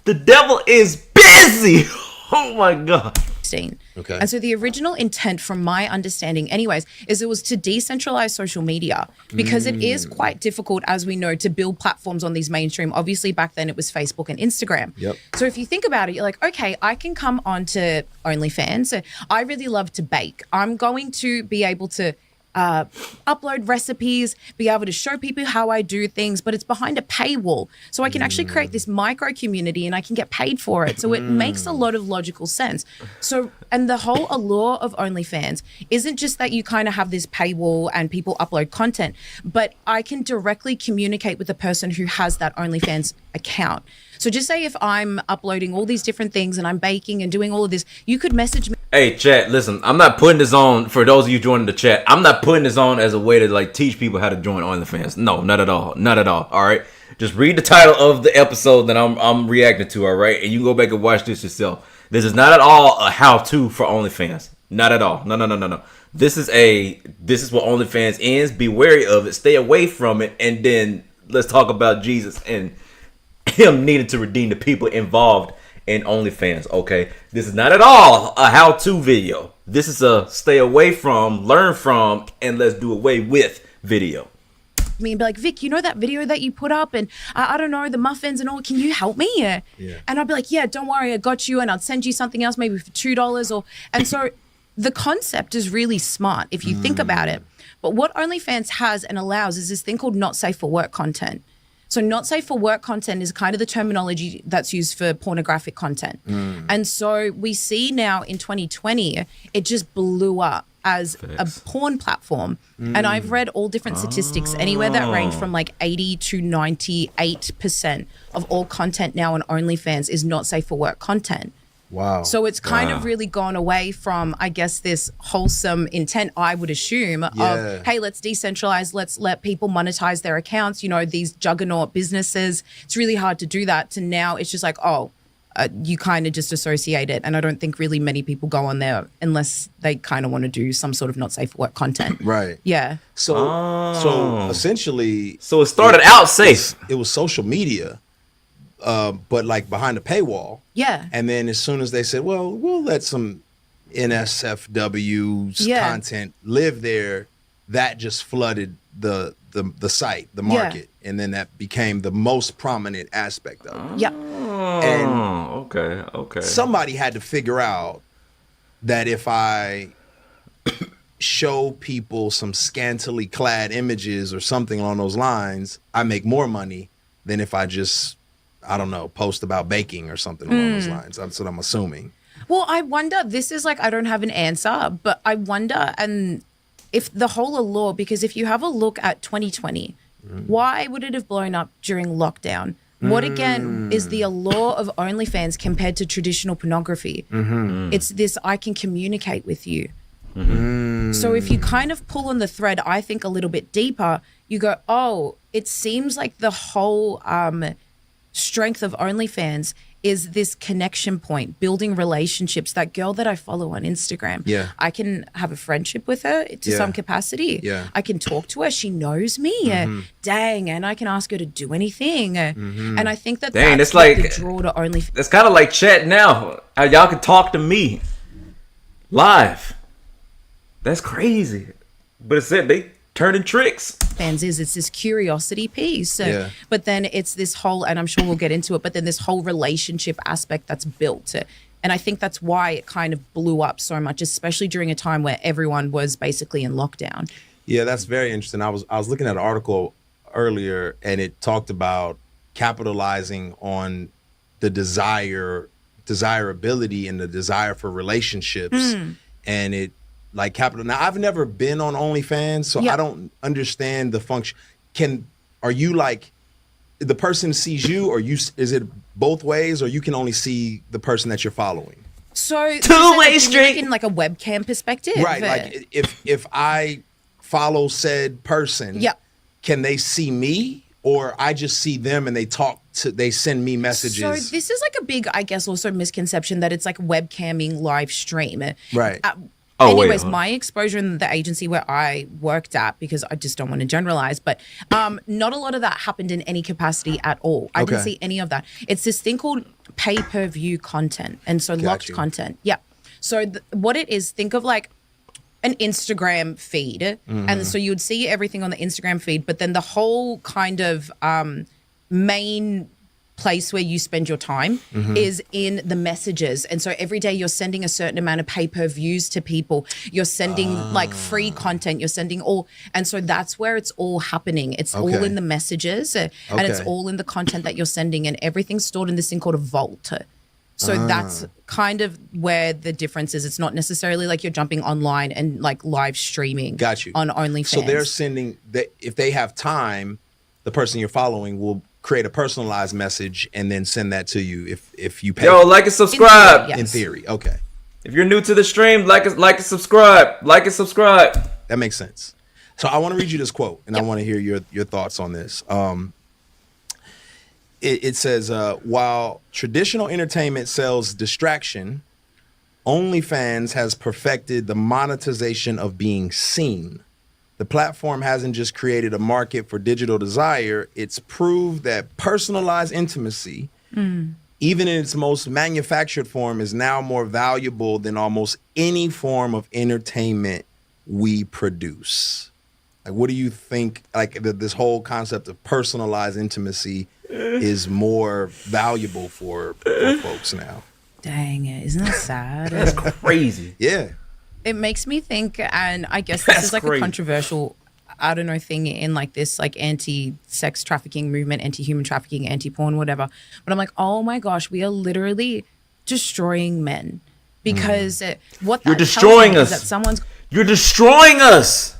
The devil is busy. Oh my God. Okay. And so the original intent, from my understanding anyways, is it was to decentralize social media, because it is quite difficult, as we know, to build platforms on these mainstream. Obviously, back then it was Facebook and Instagram. Yep. So if you think about it, you're like, okay, I can come on to OnlyFans. So I really love to bake. I'm going to be able to upload recipes, be able to show people how I do things, but it's behind a paywall. So I can actually create this micro community and I can get paid for it. So it makes a lot of logical sense. So, and the whole allure of OnlyFans isn't just that you kind of have this paywall and people upload content, but I can directly communicate with the person who has that OnlyFans account. So just say if I'm uploading all these different things and I'm baking and doing all of this, you could message me. Hey, chat, listen, I'm not putting this on, for those of you joining the chat, I'm not putting this on as a way to like teach people how to join OnlyFans. No, not at all. Not at all. All right. Just read the title of the episode that I'm reacting to. All right. And you can go back and watch this yourself. This is not at all a how-to for OnlyFans. Not at all. No. This is what OnlyFans is. Be wary of it. Stay away from it. And then let's talk about Jesus and him needing to redeem the people involved in OnlyFans. Okay, this is not at all a how-to video. This is a stay away from, learn from, and let's do away with video. Me and be like, Vic, you know that video that you put up, and I don't know, the muffins and all, can you help me? Yeah. And I'd be like, yeah, don't worry, I got you, and I'd send you something else maybe for $2 or, and so the concept is really smart if you think about it. But what OnlyFans has and allows is this thing called not safe for work content. So not safe for work content is kind of the terminology that's used for pornographic content. And so we see now in 2020, it just blew up as a porn platform. And I've read all different statistics, anywhere that range from like 80 to 98% of all content now on OnlyFans is not safe for work content. Wow. So it's kind of really gone away from, I guess, this wholesome intent, I would assume, of, hey, let's decentralize, let's let people monetize their accounts, you know, these juggernaut businesses. It's really hard to do that, to now it's just like, you kind of just associate it. And I don't think really many people go on there unless they kind of want to do some sort of not safe for work content. Right. Yeah. So essentially. So it started out safe. It was social media. But like behind the paywall. Yeah. And then as soon as they said, well, we'll let some NSFW's content live there, that just flooded the site, the market. And then that became the most prominent aspect of it. Yeah. And okay. somebody had to figure out that if I show people some scantily clad images or something along those lines, I make more money than if I just, I don't know, post about baking or something along those lines. That's what I'm assuming. Well, I wonder, this is like, I don't have an answer, but I wonder, and if the whole allure, because if you have a look at 2020, why would it have blown up during lockdown? What again is the allure of OnlyFans compared to traditional pornography? It's this, I can communicate with you. So if you kind of pull on the thread, I think a little bit deeper, you go, oh, it seems like the whole strength of OnlyFans is this connection point, building relationships. That girl that I follow on Instagram, I can have a friendship with her to some capacity. I can talk to her. She knows me. Dang, and I can ask her to do anything. And I think that that's like the draw to OnlyFans. It's kind of like chat now. How y'all can talk to me live. That's crazy. But it's it. They turning tricks. Fans it's this curiosity piece, but then it's this whole, and I'm sure we'll get into it, but then this whole relationship aspect that's built, and I think that's why it kind of blew up so much, especially during a time where everyone was basically in lockdown. Yeah, that's very interesting. I was looking at an article earlier, and it talked about capitalizing on the desirability and the desire for relationships, and it. Like capital. Now, I've never been on OnlyFans, so I don't understand the function. Are you like the person sees you, or is it both ways, or you can only see the person that you're following? So two-way street in like a webcam perspective, right? Like if I follow said person, can they see me, or I just see them and they send me messages? So this is like a big, I guess, also misconception that it's like webcamming live stream, right? Anyways, my exposure in the agency where I worked at, because I just don't want to generalize, but not a lot of that happened in any capacity at all. I didn't see any of that. It's this thing called pay-per-view content, and so locked content. Yeah. So what it is, think of like an Instagram feed, and so you would see everything on the Instagram feed, but then the whole kind of main place where you spend your time is in the messages. And so every day you're sending a certain amount of pay-per-views to people. You're sending like free content. You're sending all. And so that's where it's all happening. It's all in the messages and it's all in the content that you're sending, and everything's stored in this thing called a vault. So that's kind of where the difference is. It's not necessarily like you're jumping online and like live streaming on OnlyFans. So they're sending, if they have time, the person you're following will create a personalized message and then send that to you if you pay. Yo, like and subscribe. In theory, okay. If you're new to the stream, like and subscribe. Like and subscribe. That makes sense. So I want to read you this quote, and I want to hear your thoughts on this. It says, while traditional entertainment sells distraction, OnlyFans has perfected the monetization of being seen. The platform hasn't just created a market for digital desire, it's proved that personalized intimacy even in its most manufactured form, is now more valuable than almost any form of entertainment we produce. Like, what do you think? Like, this whole concept of personalized intimacy is more valuable for folks now. Dang it. Isn't that sad? That's crazy. Yeah. It makes me think, and I guess this is like crazy. a controversial, I don't know, thing in like this like anti-sex trafficking movement, anti-human trafficking, anti-porn, whatever. But I'm like, oh my gosh, we are literally destroying men because what You're that tells destroying me us. is that someone's You're destroying us.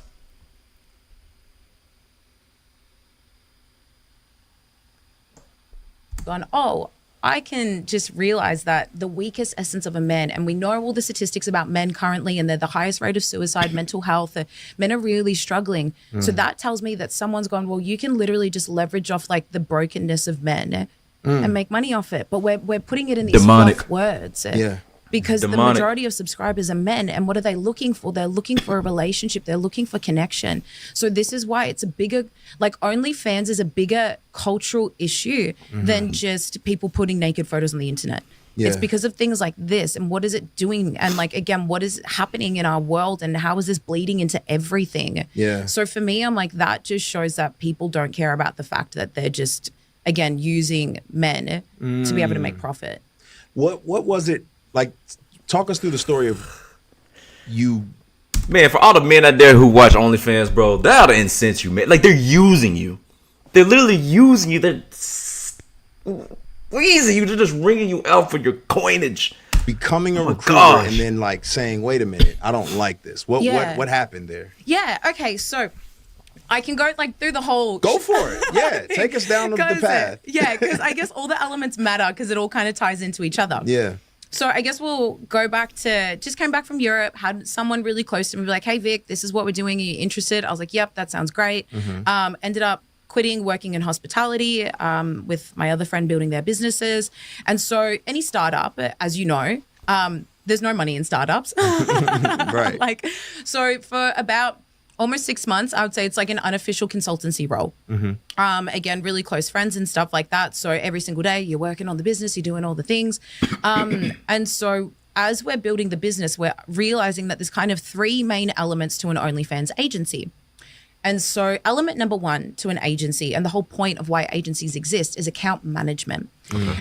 gone, oh, I can just realize that the weakest essence of a man, and we know all the statistics about men currently, and they're the highest rate of suicide, mental health. Men are really struggling. So that tells me that someone's gone, well, you can literally just leverage off like the brokenness of men and make money off it. But we're putting it in these Demonic. fluff words. Yeah. Because the Demonic. majority of subscribers are men. And what are they looking for? They're looking for a relationship. They're looking for connection. So this is why it's a bigger, like OnlyFans is a bigger cultural issue than just people putting naked photos on the internet. Yeah. It's because of things like this and what is it doing? And like, again, what is happening in our world and how is this bleeding into everything? Yeah. So for me, I'm like, that just shows that people don't care about the fact that they're just, again, using men to be able to make profit. What was it like? Talk us through the story of you. Man, for all the men out there who watch OnlyFans, bro, that ought to incense you, man. Like, they're using you. They're literally using you. They're squeezing you. They're just wringing you out for your coinage. Becoming a recruiter gosh. and then like saying, "Wait a minute, I don't like this." What happened there? Yeah. Okay. So I can go like through the whole. Go for it. Yeah, take us down the path. Yeah, because I guess all the elements matter because it all kind of ties into each other. Yeah. So I guess we'll go back to just came back from Europe, had someone really close to me be like, hey, Vic, this is what we're doing. Are you interested? I was like, yep, that sounds great. Ended up quitting working in hospitality with my other friend building their businesses. And so any startup, as you know, there's no money in startups. Right. Like, so for about almost 6 months, I would say it's like an unofficial consultancy role. Again, really close friends and stuff like that. So every single day you're working on the business, you're doing all the things. And so as we're building the business, we're realizing that there's kind of 3 main elements to an OnlyFans agency. And so element number 1 to an agency, and the whole point of why agencies exist, is account management.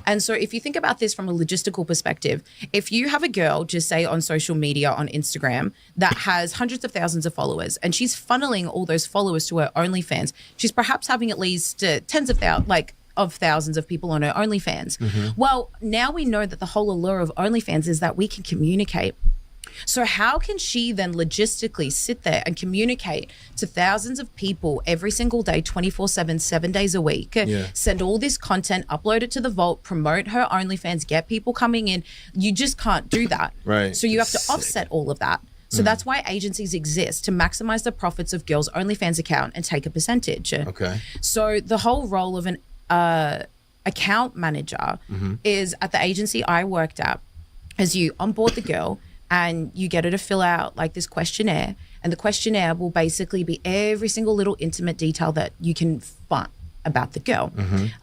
And so if you think about this from a logistical perspective, if you have a girl, just say on social media, on Instagram, that has hundreds of thousands of followers, and she's funneling all those followers to her OnlyFans, she's perhaps having at least tens of thousands of people on her OnlyFans. Well, now we know that the whole allure of OnlyFans is that we can communicate. So how can she then logistically sit there and communicate to thousands of people every single day, 24/7, 7 days a week, send all this content, upload it to the vault, promote her OnlyFans, get people coming in? You just can't do that. Right. So you have to offset all of that. So that's why agencies exist, to maximize the profits of girls' OnlyFans account and take a percentage. Okay. So the whole role of an account manager is at the agency I worked at, as you onboard the girl, and you get her to fill out like this questionnaire, and the questionnaire will basically be every single little intimate detail that you can find about the girl.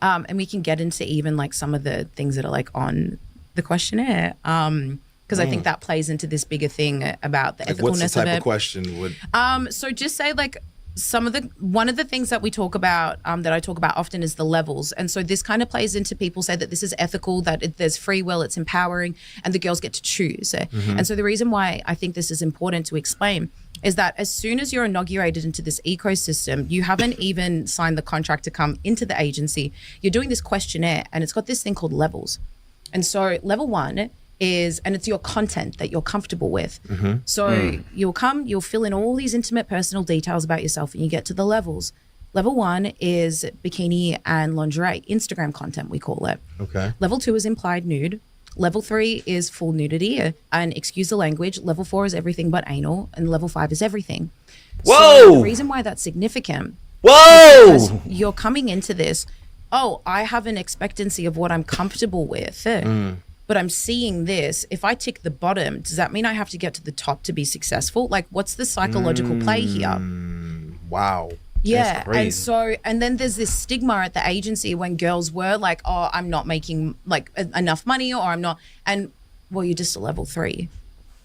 And we can get into even like some of the things that are like on the questionnaire, because I think that plays into this bigger thing about the ethicalness What's the type of it. of question? Would So just say like one of the things that we talk about, that I talk about often, is the levels. And so this kind of plays into, people say that this is ethical, that there's free will, it's empowering, and the girls get to choose. And so the reason why I think this is important to explain is that as soon as you're inaugurated into this ecosystem, you haven't even signed the contract to come into the agency. You're doing this questionnaire, and it's got this thing called levels. And so level 1 is, and it's your content that you're comfortable with. So you'll come, you'll fill in all these intimate personal details about yourself, and you get to the levels. Level 1 is bikini and lingerie, Instagram content, we call it. okay. Level 2 is implied nude. Level 3 is full nudity, and excuse the language. Level 4 is everything but anal, and level 5 is everything. Whoa! So the reason why that's significant, Whoa! because you're coming into this, oh, I have an expectancy of what I'm comfortable with. But I'm seeing this. If I tick the bottom, does that mean I have to get to the top to be successful? Like, what's the psychological play here? Wow. Yeah. crazy. And so, and then there's this stigma at the agency when girls were like, oh, I'm not making like enough money, or I'm not. And well, you're just a level 3.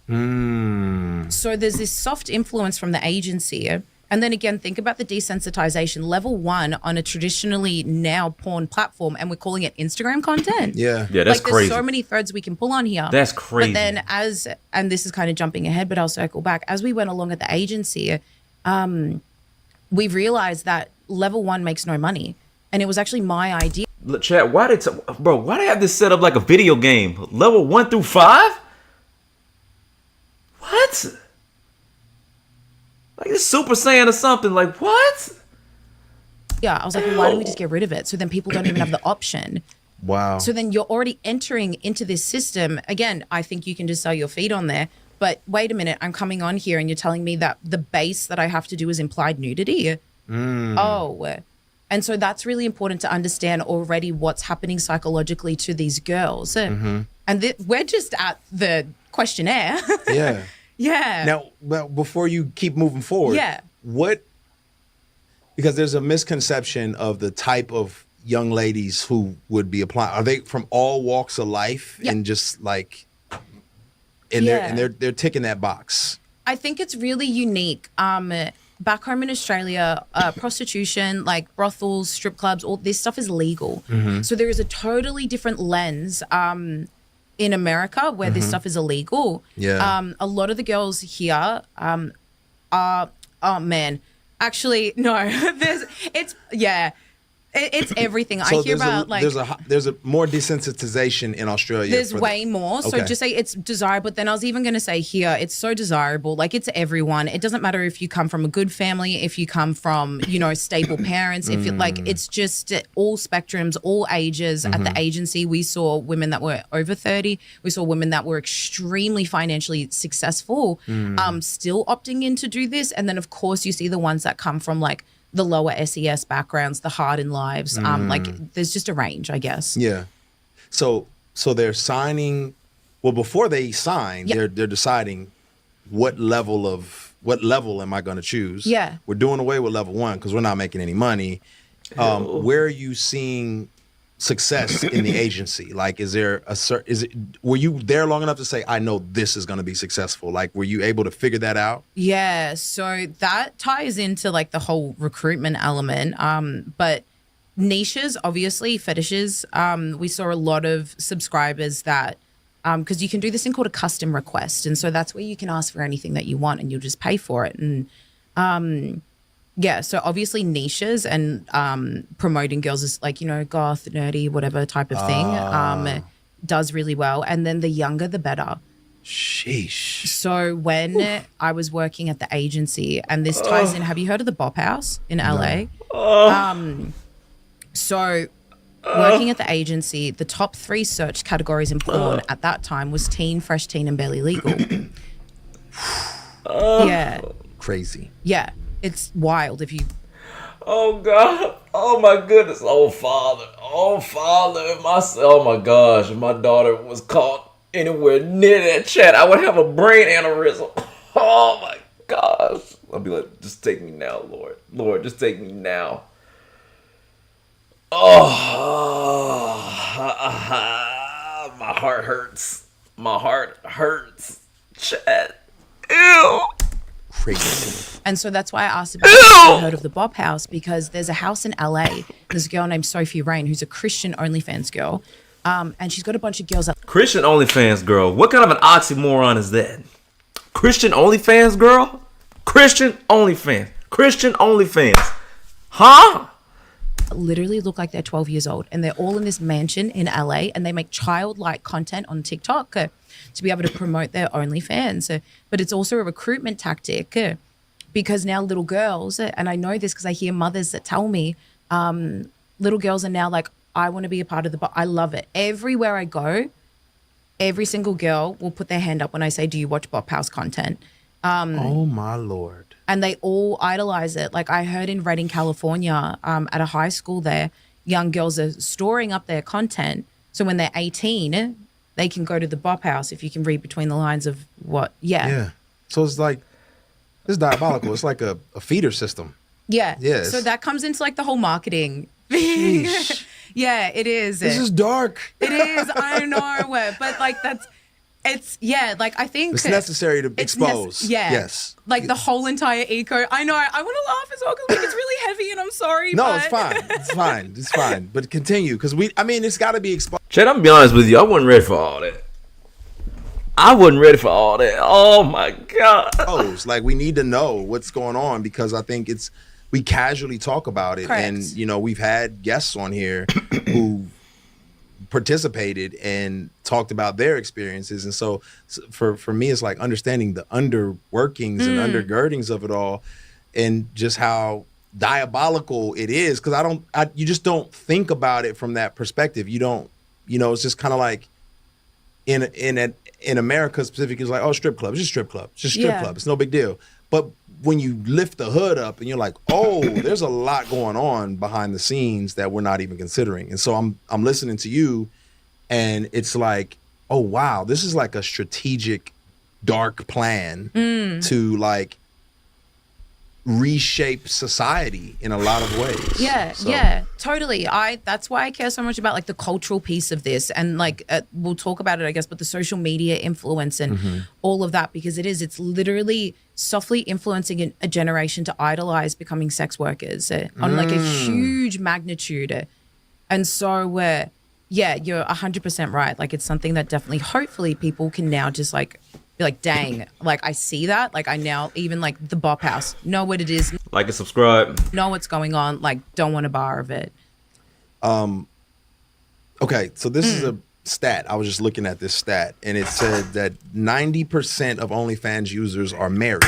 So there's this soft influence from the agency. And then again, think about the desensitization. Level 1 on a traditionally now porn platform, and we're calling it Instagram content. Yeah. Yeah, that's like, crazy. There's so many threads we can pull on here. That's crazy. But then and this is kind of jumping ahead, but I'll circle back. As we went along at the agency, we realized that level 1 makes no money. And it was actually my idea. Look, chat, why they have this set up like a video game? Level 1 through 5? What? Like it's Super Saiyan or something. Like what? Yeah, I was like, well, why don't we just get rid of it? So then people don't even have the option. Wow. So then you're already entering into this system. Again, I think you can just sell your feed on there. But wait a minute, I'm coming on here and you're telling me that the base that I have to do is implied nudity. Oh. And so that's really important to understand already what's happening psychologically to these girls. And we're just at the questionnaire. Yeah. Yeah. Now, well, before you keep moving forward, Yeah. because there's a misconception of the type of young ladies who would be applying. Are they from all walks of life Yeah. and just like, and they're ticking that box? I think it's really unique. Back home in Australia, prostitution, like brothels, strip clubs, all this stuff is legal. So there is a totally different lens in America where this stuff is illegal. Yeah. A lot of the girls here are, oh man, actually, no, it's everything. So I hear about there's a more desensitization in Australia. there's way more. So Okay. just say it's desirable. But then I was even going to say here, it's so desirable. Like it's everyone. It doesn't matter if you come from a good family, if you come from, stable parents, if you like, it's just all spectrums, all ages. At the agency, we saw women that were over 30. We saw women that were extremely financially successful, still opting in to do this. And then of course you see the ones that come from like the lower SES backgrounds, the hardened lives. Like there's just a range, I guess. Yeah. So they're signing. Well, before they sign, they're deciding what level am I going to choose? Yeah. We're doing away with level 1 because we're not making any money. Where are you seeing success in the agency? Like, were you there long enough to say, I know this is going to be successful? Like, were you able to figure that out? Yeah, so that ties into like the whole recruitment element. But niches, obviously, fetishes. We saw a lot of subscribers that, because you can do this thing called a custom request. And so that's where you can ask for anything that you want and you'll just pay for it. And yeah, so obviously niches and promoting girls is like, goth, nerdy, whatever type of thing does really well. And then the younger, the better. Sheesh. So when I was working at the agency, and this ties in, have you heard of the Bop House in LA? So working at the agency, the top 3 search categories in porn at that time was teen, fresh teen, and barely legal. Yeah. Crazy. Yeah. It's wild if you... Oh God! Oh my goodness! Oh Father! Oh Father! Oh my gosh! If my daughter was caught anywhere near that chat, I would have a brain aneurysm. Oh my gosh! I'll be like, just take me now, Lord. Lord, just take me now. Oh, my heart hurts. My heart hurts. Chat. Ew. Crazy. And so that's why I asked about if you heard of the Bop House, because there's a house in LA. There's a girl named Sophie Rain who's a Christian OnlyFans girl. And she's got a bunch of girls that... Christian OnlyFans girl. What kind of an oxymoron is that? Christian OnlyFans girl? Christian OnlyFans. Christian OnlyFans. Huh? literally look like they're 12 years old, and they're all in this mansion in LA, and they make childlike content on TikTok to be able to promote their OnlyFans. But it's also a recruitment tactic because now little girls, and I know this because I hear mothers that tell me, little girls are now like, I want to be a part of the, I love it. Everywhere I go, every single girl will put their hand up when I say, do you watch Bop House content? Oh my Lord. And they all idolize it. Like I heard in Redding, California, at a high school there, young girls are storing up their content. So when they're 18, they can go to the Bop House, if you can read between the lines of what, Yeah. So it's like, it's diabolical. It's like a feeder system. Yeah. Yes. So that comes into like the whole marketing thing. Sheesh. Yeah, it is. This is dark. It is. I know. But like like I think It's necessary to it's expose. yeah. Yes. Like the whole entire eco. I know. I want to laugh as well because like, it's really heavy and I'm sorry. No, but... it's fine. It's fine. It's fine. But continue because it's got to be exposed. Chet, I'm gonna be honest with you. I wasn't ready for all that. Oh my God. Like we need to know what's going on because I think we casually talk about it. Correct. And we've had guests on here who participated and talked about their experiences. And so for me, it's like understanding the underworkings and undergirdings of it all and just how diabolical it is. Cause you just don't think about it from that perspective. You don't, it's just kind of like in America specifically, it's like, oh, strip club, it's just strip club. It's just strip club. It's no big deal. But when you lift the hood up and you're like, oh, there's a lot going on behind the scenes that we're not even considering. And so I'm listening to you and it's like, oh, wow, this is like a strategic, dark plan to like reshape society in a lot of ways. Yeah, totally. That's why I care so much about like the cultural piece of this and like we'll talk about it, I guess, but the social media influence and all of that because it's literally softly influencing a generation to idolize becoming sex workers on like a huge magnitude. And so you're 100% right. Like it's something that definitely, hopefully people can now just like be like, dang, like I see that. Like I now even like the Bop House, know what it is. Like and subscribe. Know what's going on. Like don't want a bar of it. Okay, so this is a stat. I was just looking at this stat and it said that 90% of OnlyFans users are married,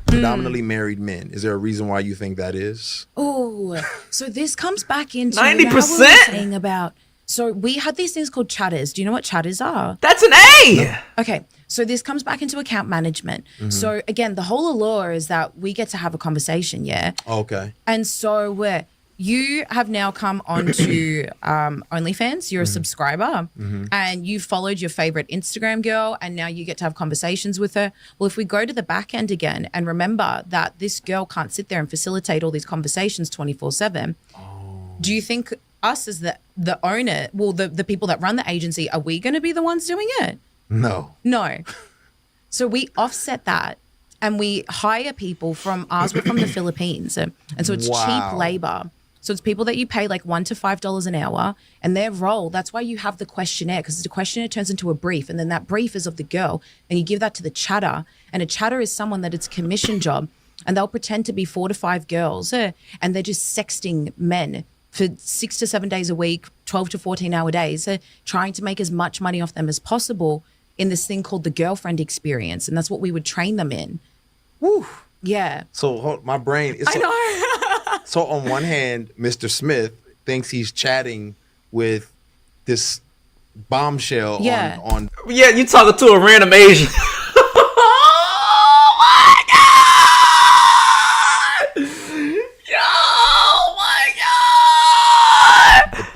predominantly married men. Is there a reason why you think that is? Oh, so this comes back into 90%? how we were saying about. So we had these things called chatters. Do you know what chatters are? That's an A. Okay, so this comes back into account management. So again, the whole allure is that we get to have a conversation, yeah? Okay. And so you have now come onto OnlyFans. You're a subscriber and you followed your favorite Instagram girl and now you get to have conversations with her. Well, if we go to the back end again and remember that this girl can't sit there and facilitate all these conversations 24/7, do you think us as the owner, well, the people that run the agency, are we going to be the ones doing it? No. So we offset that and we hire people from the Philippines. And so it's cheap labor. So it's people that you pay like $1 to $5 an hour and their role, that's why you have the questionnaire because the questionnaire turns into a brief and then that brief is of the girl and you give that to the chatter and a chatter is someone that it's a commission job and they'll pretend to be 4 to 5 girls and they're just sexting men for 6 to 7 days a week, 12 to 14 hour days, trying to make as much money off them as possible in this thing called the girlfriend experience. And that's what we would train them in. Woo. Yeah. So my brain is. I know. So on one hand, Mr. Smith thinks he's chatting with this bombshell on. Yeah, you talking to a random Asian.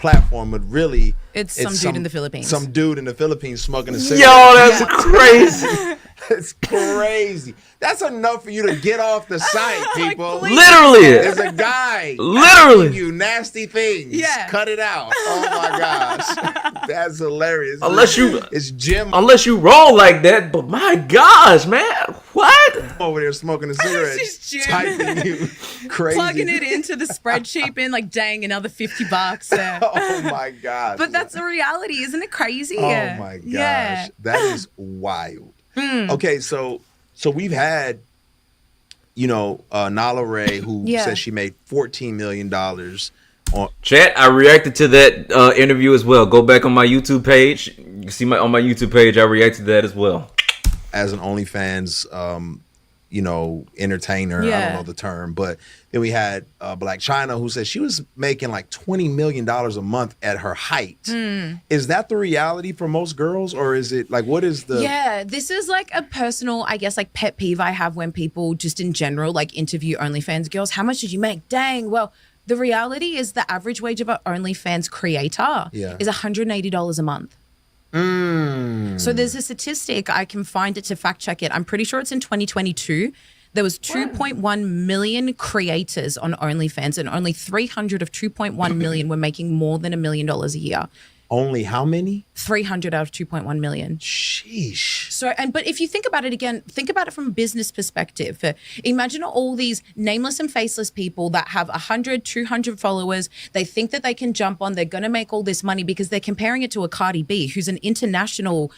Platform would really it's some dude in the Philippines. Some dude in the Philippines smoking a cigarette. Yo, that's crazy. It's crazy. That's enough for you to get off the site, people. Literally. There's a guy Literally. asking you nasty things. Yeah. Cut it out. Oh my gosh. That's hilarious. It's Jim Unless you roll like that, but my gosh, man. What? over there smoking a cigarette. It's just Jim. Typing you crazy. Plugging it into the spreadsheet, being like, dang, another $50. Oh my gosh. But that's the reality, isn't it crazy? Oh my gosh. Yeah. That is wild. Okay, so we've had, Nala Ray, who says she made $14 million on. Chat, I reacted to that interview as well. Go back on my YouTube page. You can see on my YouTube page, I reacted to that as well. As an OnlyFans, entertainer. I don't know the term, but then we had Black China, who said she was making like $20 million a month at her height. Is that the reality for most girls, or is it like, what is the? Yeah, this is like a personal, I guess, like pet peeve I have when people just in general like interview OnlyFans girls. How much did you make? Dang. Well, the reality is the average wage of an OnlyFans creator is $180 a month. So there's a statistic, I can find it to fact check it. I'm pretty sure it's in 2022, There was 2.1 million creators on OnlyFans, and only 300 of 2.1 million were making more than $1 million a year. Only how many? 300 out of 2.1 million. Sheesh. So, but if you think about it again, think about it from a business perspective. Imagine all these nameless and faceless people that have 100, 200 followers. They think that they can jump on, they're going to make all this money because they're comparing it to a Cardi B, who's an international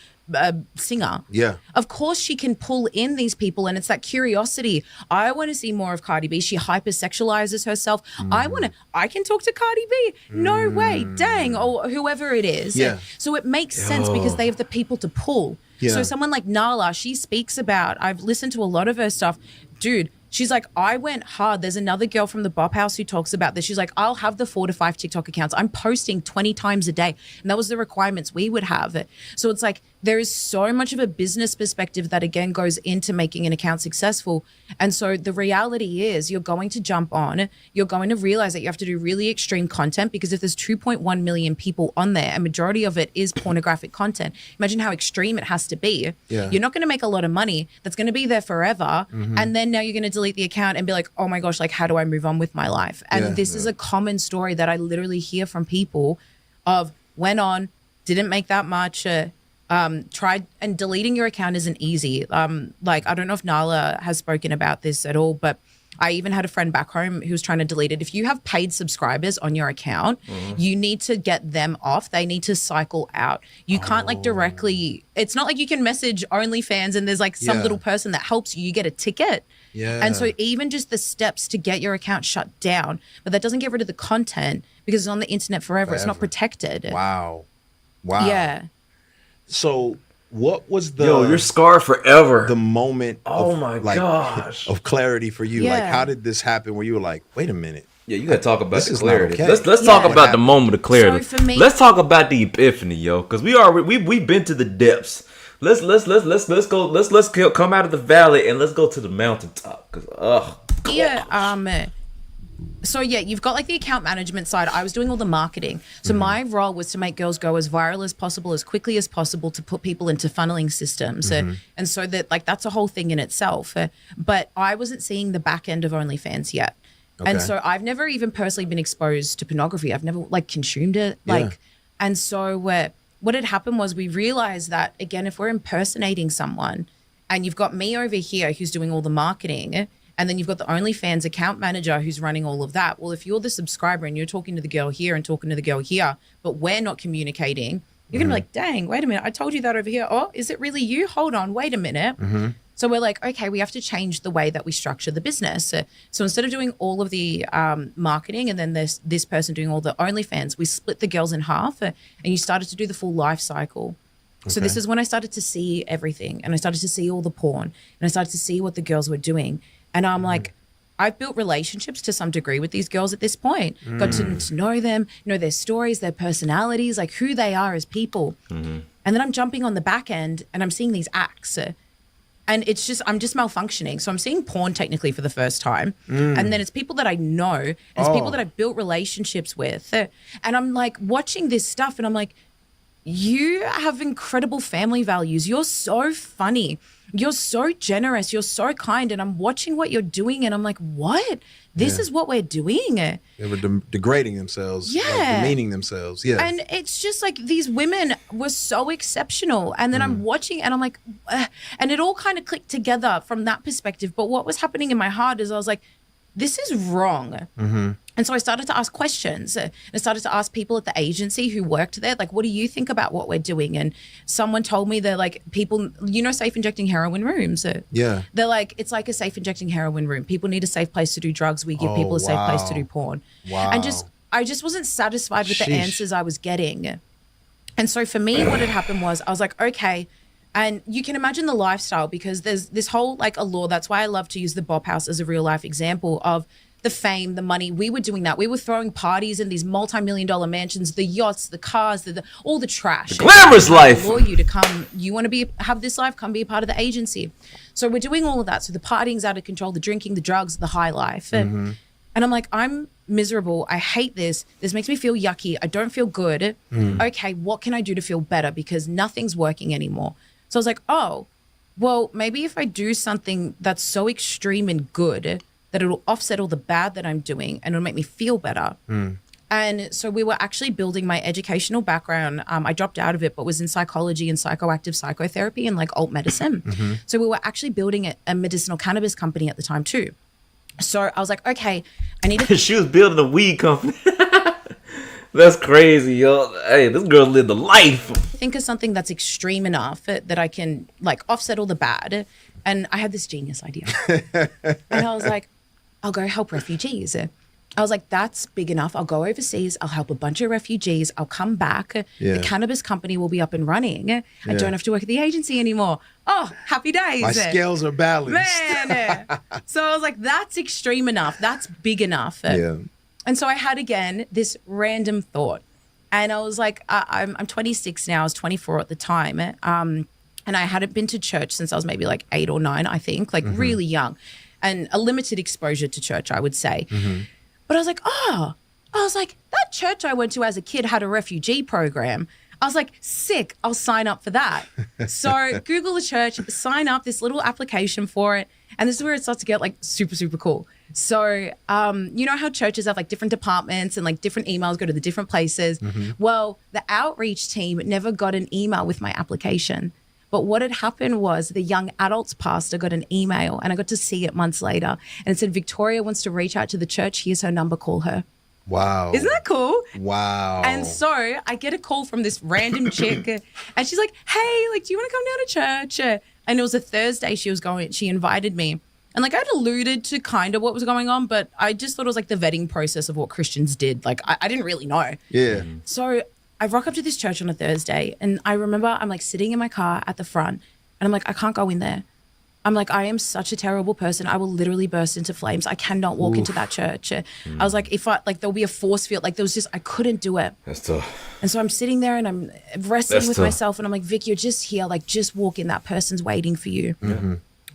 singer. Yeah. Of course she can pull in these people, and it's that curiosity. I want to see more of Cardi B. She hypersexualizes herself. I can talk to Cardi B. No way. Dang. Or whoever it is. Yeah. So it makes sense because they have the people to pull. Yeah. So someone like Nala, she speaks about, I've listened to a lot of her stuff. Dude, she's like, I went hard. There's another girl from the Bop House who talks about this. She's like, I'll have the 4 to 5 TikTok accounts. I'm posting 20 times a day. And that was the requirements we would have. So it's like, there is so much of a business perspective that again goes into making an account successful. And so the reality is you're going to jump on, you're going to realize that you have to do really extreme content, because if there's 2.1 million people on there, a majority of it is pornographic content. Imagine how extreme it has to be. Yeah. You're not going to make a lot of money. That's going to be there forever. And then now you're going to delete the account and be like, oh my gosh, like how do I move on with my life? And this is a common story that I literally hear from people of went on, didn't make that much, tried, and deleting your account isn't easy. Like, I don't know if Nala has spoken about this at all, but I even had a friend back home who was trying to delete it. If you have paid subscribers on your account, you need to get them off. They need to cycle out. You can't like directly, it's not like you can message OnlyFans and there's like some little person that helps you. You get a ticket. Yeah. And so even just the steps to get your account shut down, but that doesn't get rid of the content because it's on the internet forever. It's not protected. Wow. Yeah. So what was the you're scarred forever. the moment Oh of, my like, gosh. of clarity for you? Like, Yeah. how did this happen where you were like, wait a minute? Yeah, you gotta talk about This the is not clarity. okay. Let's talk Yeah. about the moment of clarity. So for me- let's talk about the epiphany, yo, because we've been to the depths. Let's come out of the valley and let's go to the mountaintop. Cause Yeah. So yeah, you've got like the account management side. I was doing all the marketing. So my role was to make girls go as viral as possible, as quickly as possible, to put people into funneling systems. And so that like that's a whole thing in itself. But I wasn't seeing the back end of OnlyFans yet. And Okay. so I've never even personally been exposed to pornography. I've never like consumed it. Like, and so what had happened was we realized that again, if we're impersonating someone and you've got me over here who's doing all the marketing, and then you've got the OnlyFans account manager who's running all of that. Well, if you're the subscriber and you're talking to the girl here and talking to the girl here, but we're not communicating, you're going to be like, dang, wait a minute. I told you that over here. Oh, is it really you? Hold on, wait a minute. So we're like, okay, we have to change the way that we structure the business. So instead of doing all of the marketing and then there's this person doing all the OnlyFans, we split the girls in half and you started to do the full life cycle. So this is when I started to see everything, and I started to see all the porn, and I started to see what the girls were doing. And I'm like, I've built relationships to some degree with these girls at this point. Got to know them, know their stories, their personalities, like who they are as people. And then I'm jumping on the back end and I'm seeing these acts. And it's just, I'm just malfunctioning. So I'm seeing porn technically for the first time. And then it's people that I know, and it's people that I've built relationships with. And I'm like watching this stuff and I'm like, you have incredible family values. You're so funny. You're so generous. You're so kind. And I'm watching what you're doing and I'm like, what? This is what we're doing. They were degrading themselves, like, Yeah. demeaning themselves. Yeah. And it's just like these women were so exceptional. And then I'm watching and I'm like, and it all kind of clicked together from that perspective. But what was happening in my heart is I was like, this is wrong. And so I started to ask questions. And I started to ask people at the agency who worked there, like, what do you think about what we're doing? And someone told me they're like, people, you know, safe injecting heroin rooms. Yeah. They're like, it's like a safe injecting heroin room. People need a safe place to do drugs. We give people a safe place to do porn. Wow. And I just wasn't satisfied with the Sheesh. answers I was getting. And so for me, what had happened was I was like, okay. And you can imagine the lifestyle because there's this whole like allure. That's why I love to use the Bop House as a real life example of the fame, the money. We were doing that. We were throwing parties in these multi-million-dollar mansions, the yachts, the cars, all the trash. The glamorous life. Allure you to come. You want to have this life? Come be a part of the agency. So we're doing all of that. So the partying's out of control, the drinking, the drugs, the high life. And I'm like, I'm miserable. I hate this. This makes me feel yucky. I don't feel good. Okay, what can I do to feel better? Because nothing's working anymore. So I was like, oh, well, maybe if I do something that's so extreme and good that it'll offset all the bad that I'm doing and it'll make me feel better. And so we were actually building my educational background. I dropped out of it, but was in psychology and psychoactive psychotherapy and like alt medicine. So we were actually building a medicinal cannabis company at the time too. So I was like, okay, I need to She was building a weed company. That's crazy, yo. Hey, this girl lived a life. think of something that's extreme enough that I can like offset all the bad. And I had this genius idea. And I was like, I'll go help refugees. I was like, that's big enough. I'll go overseas. I'll help a bunch of refugees. I'll come back. Yeah. The cannabis company will be up and running. I don't have to work at the agency anymore. Oh, happy days. My scales are balanced. Man. So I was like, that's extreme enough. That's big enough. Yeah. And so I had, again, this random thought. And I was like, I'm 26 now. I was 24 at the time. And I hadn't been to church since I was maybe like 8 or 9, I think, like really young. And a limited exposure to church, I would say. But I was like, that church I went to as a kid had a refugee program. I was like, sick, I'll sign up for that. So Google the church, sign up, this little application for it. And this is where it starts to get like super, super cool. So, you know how churches have like different departments and like different emails go to the different places? Well, the outreach team never got an email with my application. But what had happened was the young adults pastor got an email and I got to see it months later. And it said, Victoria wants to reach out to the church. Here's her number. Call her. Wow. Isn't that cool? Wow. And so I get a call from this random chick and she's like, hey, like, do you want to come down to church? And it was a Thursday she invited me. And like I'd alluded to kind of what was going on, but I just thought it was like the vetting process of what Christians did. Like I didn't really know. Yeah. So I rock up to this church on a Thursday and I remember I'm like sitting in my car at the front and I'm like, I can't go in there. I'm like, I am such a terrible person. I will literally burst into flames. I cannot walk into that church. I was like, there'll be a force field. Like I couldn't do it. That's tough. And so I'm sitting there and I'm wrestling That's with tough. myself and I'm like, Vic, you're just here. Like just walk in. That person's waiting for you.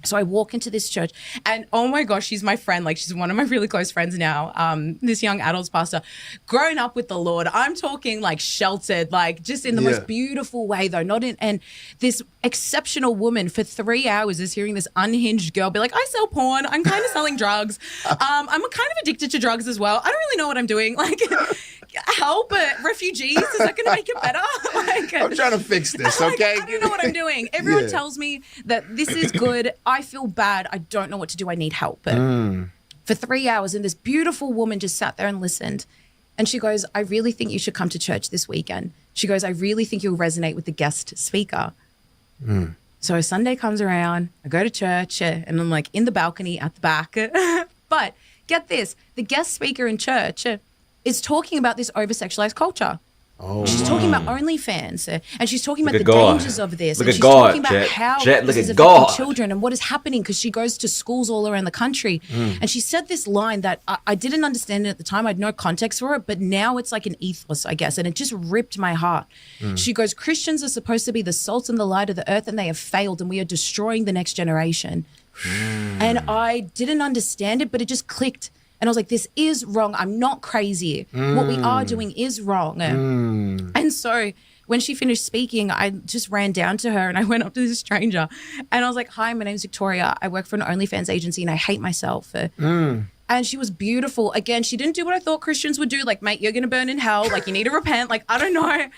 So I walk into this church and oh my gosh, she's my friend. Like she's one of my really close friends now. This young adults pastor, grown up with the Lord. I'm talking like sheltered, like just in the most beautiful way though. And this exceptional woman for 3 hours is hearing this unhinged girl be like, I sell porn. I'm kind of selling drugs. I'm kind of addicted to drugs as well. I don't really know what I'm doing. Like help refugees. Is that going to make it better? Like, I'm trying to fix this, okay? I don't know what I'm doing. Everyone tells me that this is good. I feel bad. I don't know what to do. I need help. For 3 hours, and this beautiful woman just sat there and listened. And she goes, I really think you should come to church this weekend. She goes, I really think you'll resonate with the guest speaker. So Sunday comes around, I go to church, and I'm like in the balcony at the back. But get this, the guest speaker in church is talking about this over-sexualized culture. She's talking about OnlyFans, and she's talking about the dangers of this. Look and at she's God, talking about Jet. how Jet, this look is at affecting God. children and what is happening because she goes to schools all around the country. And she said this line that I didn't understand it at the time. I had no context for it, but now it's like an ethos, I guess, and it just ripped my heart. She goes, Christians are supposed to be the salt and the light of the earth, and they have failed, and we are destroying the next generation. And I didn't understand it, but it just clicked. And I was like, this is wrong. I'm not crazy. What we are doing is wrong. And so when she finished speaking, I just ran down to her and I went up to this stranger and I was like, hi, my name's Victoria. I work for an OnlyFans agency and I hate myself. And she was beautiful. Again, she didn't do what I thought Christians would do. Like, mate, you're going to burn in hell. Like, you need to repent. Like, I don't know.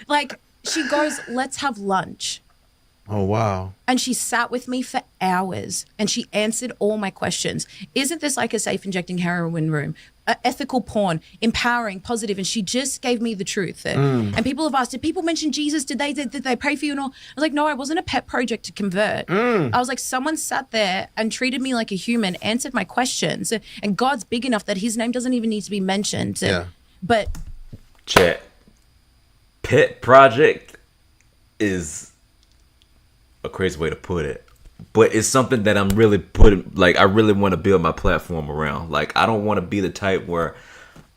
Like, she goes, let's have lunch. Oh, wow. And she sat with me for hours and she answered all my questions. Isn't this like a safe injecting heroin room? Ethical porn, empowering, positive. And she just gave me the truth. And people have asked, did people mention Jesus? Did they pray for you and all? I was like, no, I wasn't a pet project to convert. I was like, someone sat there and treated me like a human, answered my questions. And God's big enough that his name doesn't even need to be mentioned. But Chat. Pet project is a crazy way to put it, but it's something that I'm really I really want to build my platform around. Like, I don't want to be the type where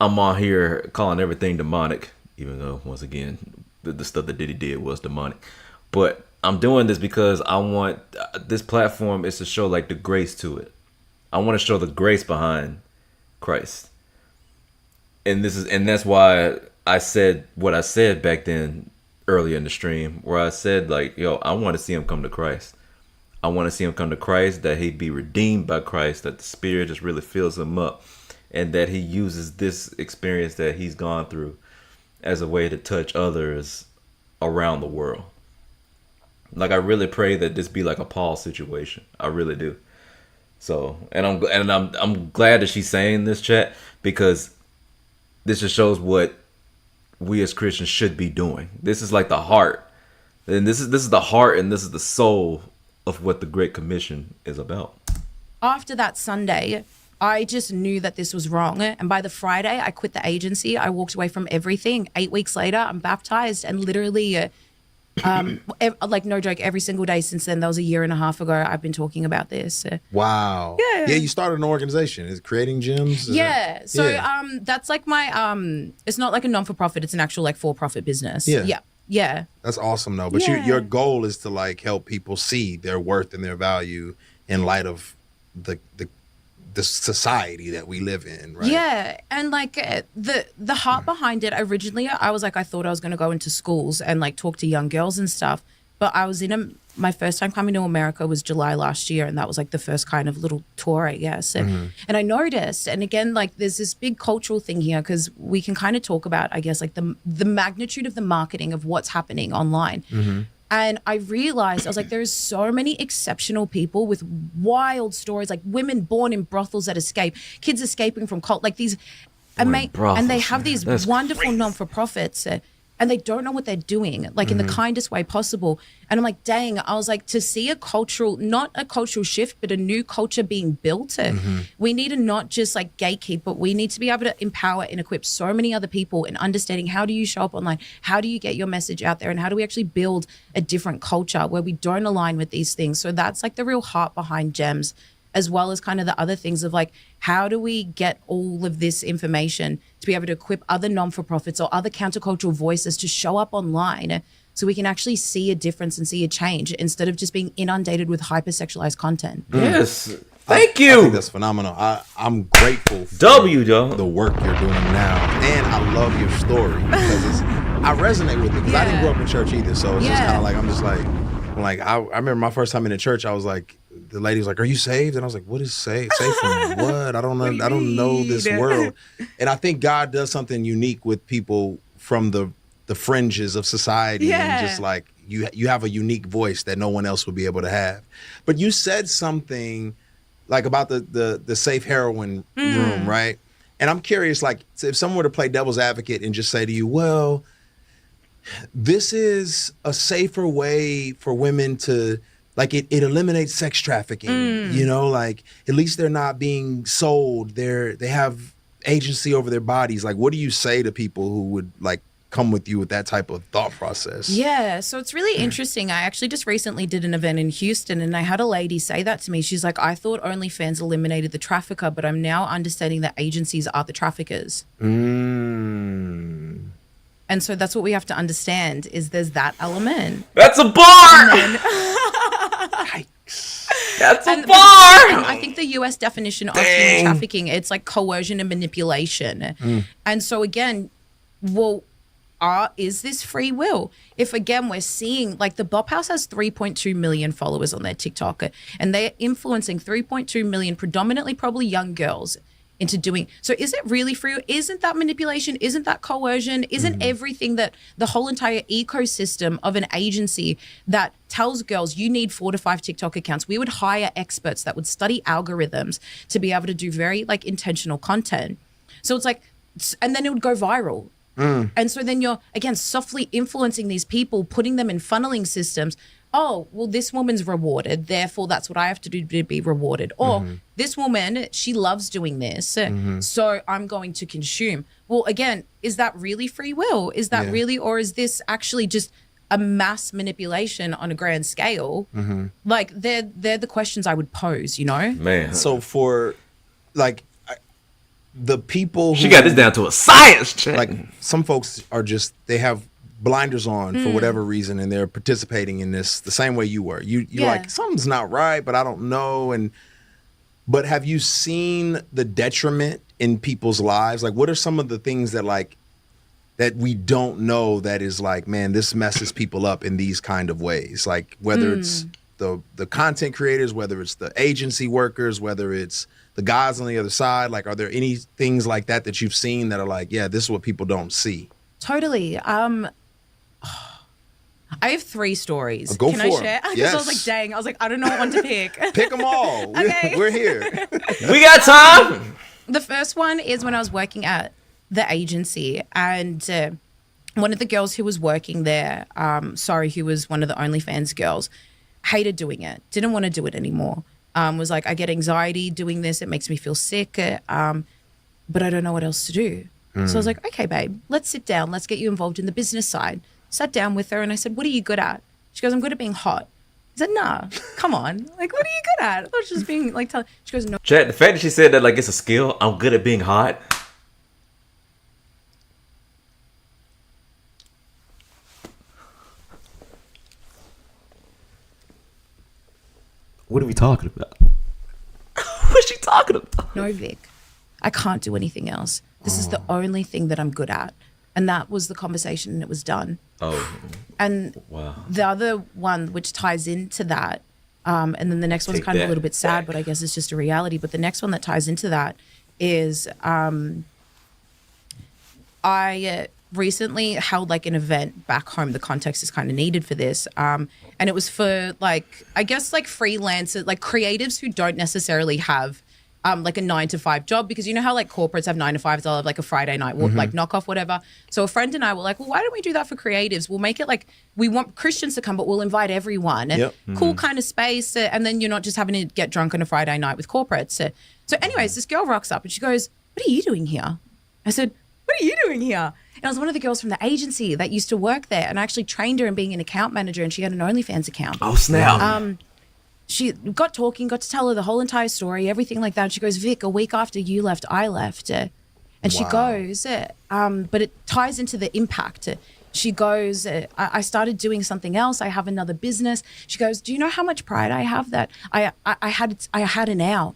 I'm on here calling everything demonic, even though once again the stuff that Diddy did was demonic. But I'm doing this because I want this platform is to show like the grace to it. I want to show the grace behind Christ, and that's why I said what I said back then earlier in the stream, where I said like, yo, I want to see him come to Christ. I want to see him come to Christ, that he be redeemed by Christ, that the Spirit just really fills him up, and that he uses this experience that he's gone through as a way to touch others around the world. Like, I really pray that this be like a Paul situation. I really do. So, and I'm glad that she's saying this, chat, because this just shows what we as Christians should be doing. This is like the heart. And this is the heart, and this is the soul of what the Great Commission is about. After that Sunday, I just knew that this was wrong. And by the Friday, I quit the agency. I walked away from everything. 8 weeks later, I'm baptized, and literally, like no joke, every single day since then, that was a year and a half ago, I've been talking about this. Wow. Yeah, you started an organization. Is it Creating Gems? Yeah. So that's like my it's not like a non-for-profit, it's an actual like for-profit business. Yeah. That's awesome though. But your goal is to like help people see their worth and their value in light of the society that we live in, right? Yeah, and like the heart behind it, originally I was like, I thought I was going to go into schools and like talk to young girls and stuff, but I was my first time coming to America was July last year, and that was like the first kind of little tour, I guess. And I noticed, and again, like there's this big cultural thing here, because we can kind of talk about, I guess, like the magnitude of the marketing of what's happening online. And I realized, I was like, there's so many exceptional people with wild stories, like women born in brothels that escape, kids escaping from cult, like these, and they have these wonderful non-for-profits, and they don't know what they're doing, like in the kindest way possible. And I'm like, dang, I was like, to see not a cultural shift, but a new culture being built, we need to not just like gatekeep, but we need to be able to empower and equip so many other people in understanding, how do you show up online? How do you get your message out there? And how do we actually build a different culture where we don't align with these things? So that's like the real heart behind GEMS, as well as kind of the other things of like, how do we get all of this information to be able to equip other non-for-profits or other countercultural voices to show up online, so we can actually see a difference and see a change instead of just being inundated with hypersexualized content. Yes. Thank you. I think that's phenomenal. I'm grateful for the work you're doing now. And I love your story, because I resonate with it, because I didn't grow up in church either. So it's just kind of like, I'm just like, I remember my first time in the church, I was like, the lady was like, "Are you saved?" And I was like, "What is saved? Saved from what? I don't know. I don't know this world." And I think God does something unique with people from the fringes of society, and just like you have a unique voice that no one else would be able to have. But you said something like about the safe heroin room, right? And I'm curious, like, if someone were to play devil's advocate and just say to you, well, this is a safer way for women to, like, it eliminates sex trafficking, you know, like, at least they're not being sold. They have agency over their bodies. Like, what do you say to people who would, like, come with you with that type of thought process? Yeah, so it's really interesting. I actually just recently did an event in Houston, and I had a lady say that to me. She's like, I thought OnlyFans eliminated the trafficker, but I'm now understanding that agencies are the traffickers. And so that's what we have to understand, is there's that element. That's a bar! That's a bar! And I think the US definition of human trafficking, it's like coercion and manipulation. And so again, well, is this free will? If again, we're seeing, like, the Bop House has 3.2 million followers on their TikTok, and they're influencing 3.2 million, predominantly probably young girls, into doing. So is it really free? Isn't that manipulation? Isn't that coercion? Isn't everything that the whole entire ecosystem of an agency that tells girls you need 4 to 5 TikTok accounts? We would hire experts that would study algorithms to be able to do very, like, intentional content. So it's like, and then it would go viral. And so then you're, again, softly influencing these people, putting them in funneling systems. Oh, well, this woman's rewarded, therefore that's what I have to do to be rewarded. Or this woman, she loves doing this, so I'm going to consume. Well, again, is that really free will? Is that really, or is this actually just a mass manipulation on a grand scale? Like, they're the questions I would pose, you know? Man. So for, like, the people who, she got this down to a science check. Like, some folks are just, they have blinders on for whatever reason, and they're participating in this the same way you were. You're like, something's not right, but I don't know. But have you seen the detriment in people's lives? Like, what are some of the things that, like, that we don't know that is like, man, this messes people up in these kind of ways? Like, whether it's the content creators, whether it's the agency workers, whether it's the guys on the other side? Like, are there any things like that you've seen that are like, yeah, this is what people don't see? Totally. I have 3 stories. Go Can for I 'em. share? Because Yes. I was like, dang. I was like, I don't know what one to pick. Pick them all. Okay. We're here. We got time. The first one is when I was working at the agency, and one of the girls who was working there, who was one of the OnlyFans girls, hated doing it, didn't want to do it anymore. Was like, I get anxiety doing this. It makes me feel sick, but I don't know what else to do. So I was like, okay, babe, let's sit down. Let's get you involved in the business side. Sat down with her and I said, what are you good at? She goes, I'm good at being hot. I said, nah, come on. Like, what are you good at? I thought she was being like, she goes, no. Chat, the fact that she said that like it's a skill, I'm good at being hot. What are we talking about? What's she talking about? No, Vic, I can't do anything else. This is the only thing that I'm good at. And that was the conversation and it was done. Oh, And wow. the other one, which ties into that, and then the next one's Take kind of a that little bit sad, back. but I guess it's just a reality. But the next one that ties into that is I recently held like an event back home. The context is kind of needed for this. And it was for like, I guess like freelancers, like creatives who don't necessarily have like a 9-to-5 job, because you know how like corporates have 9-to-5s, they'll have like a Friday night like knockoff, whatever. So a friend and I were like, well, why don't we do that for creatives? We'll make it like, we want Christians to come, but we'll invite everyone. Yep. Cool kind of space. And then you're not just having to get drunk on a Friday night with corporates. So anyways, this girl rocks up and she goes, what are you doing here? I said, what are you doing here? And I was one of the girls from the agency that used to work there. And I actually trained her in being an account manager, and she had an OnlyFans account. Oh, snap. She got talking, got to tell her the whole entire story, everything like that. And she goes, Vic, a week after you left, I left. And she goes, but it ties into the impact. She goes, I started doing something else. I have another business. She goes, do you know how much pride I have that I had an out.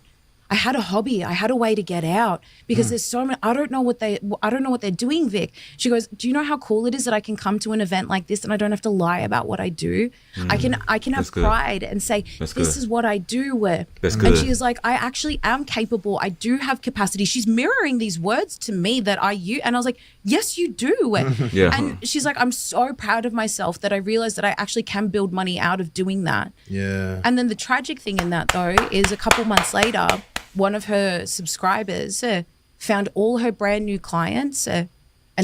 I had a hobby. I had a way to get out, because there's so many. I don't know what they're doing, Vic. She goes, do you know how cool it is that I can come to an event like this and I don't have to lie about what I do? I can have good. pride and say, That's this good. is what I do. That's And good. she is like, I actually am capable. I do have capacity. She's mirroring these words to me that I use. And I was like, yes, you do. Yeah. And she's like, I'm so proud of myself that I realized that I actually can build money out of doing that. Yeah. And then the tragic thing in that, though, is a couple months later, one of her subscribers found all her brand new clients and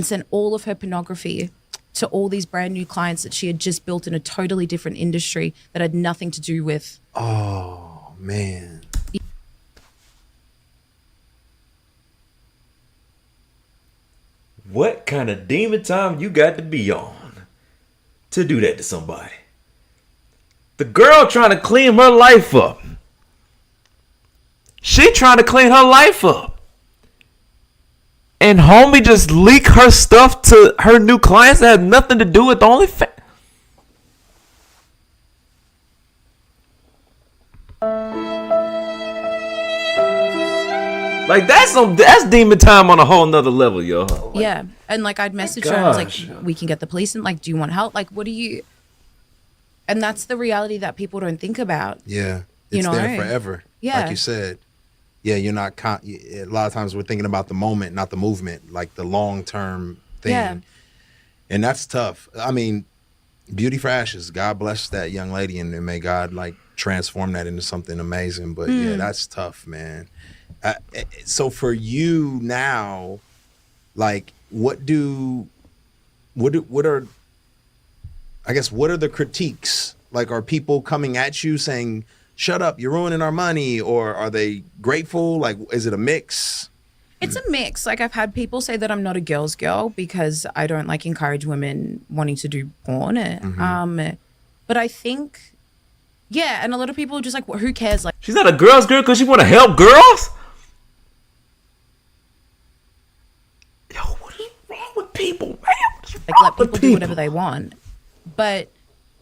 sent all of her pornography to all these brand new clients that she had just built in a totally different industry that had nothing to do with. Oh, man. What kind of demon time you got to be on to do that to somebody? The girl trying to clean her life up. She trying to clean her life up. And homie just leak her stuff to her new clients that have nothing to do with the OnlyFans. Like that's demon time on a whole nother level, yo. Yeah. And like I'd message her and I was gosh. like, we can get the police in. Like, do you want help? Like, what do you. And that's the reality that people don't think about. Yeah. You It's know, there forever. Yeah. Like you said. Yeah, you're not. A lot of times we're thinking about the moment, not the movement, like the long term thing. Yeah. And that's tough. I mean, beauty for ashes. God bless that young lady, and may God like transform that into something amazing. But yeah, that's tough, man. So for you now, like, what are the critiques? Like, are people coming at you saying, shut up, you're ruining our money? Or are they grateful? Like, is it a mix? It's a mix. Like, I've had people say that I'm not a girl's girl because I don't like encourage women wanting to do porn. But I think, yeah, and a lot of people are just like, well, who cares? Like, She's not a girl's girl because she want to help girls? Yo, what is wrong with people, man? What's let wrong with people do whatever they want. But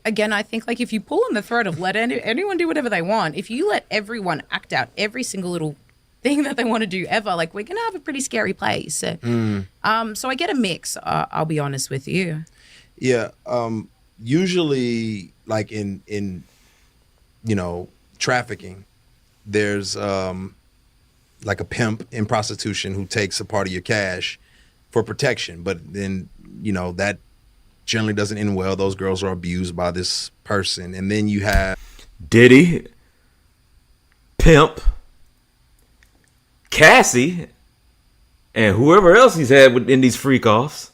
again, I think like if you pull on the thread of let anyone do whatever they want, if you let everyone act out every single little thing that they want to do ever, like, we're gonna have a pretty scary place. So I get a mix. I'll be honest with you. Yeah. Usually, like in trafficking. There's like a pimp in prostitution who takes a part of your cash for protection, but then that generally doesn't end well. Those girls are abused by this person, and then you have Diddy, Pimp, Cassie, and whoever else he's had in these freak offs,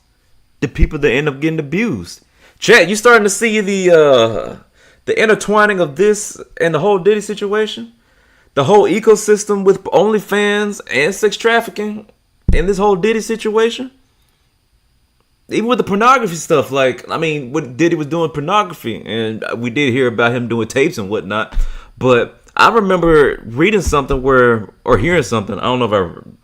the people that end up getting abused. Chat, you starting to see the intertwining of this and the whole Diddy situation? The whole ecosystem with OnlyFans and sex trafficking in this whole Diddy situation? Even with the pornography stuff, what Diddy was doing pornography, and we did hear about him doing tapes and whatnot, but I remember reading something or hearing something. I don't know if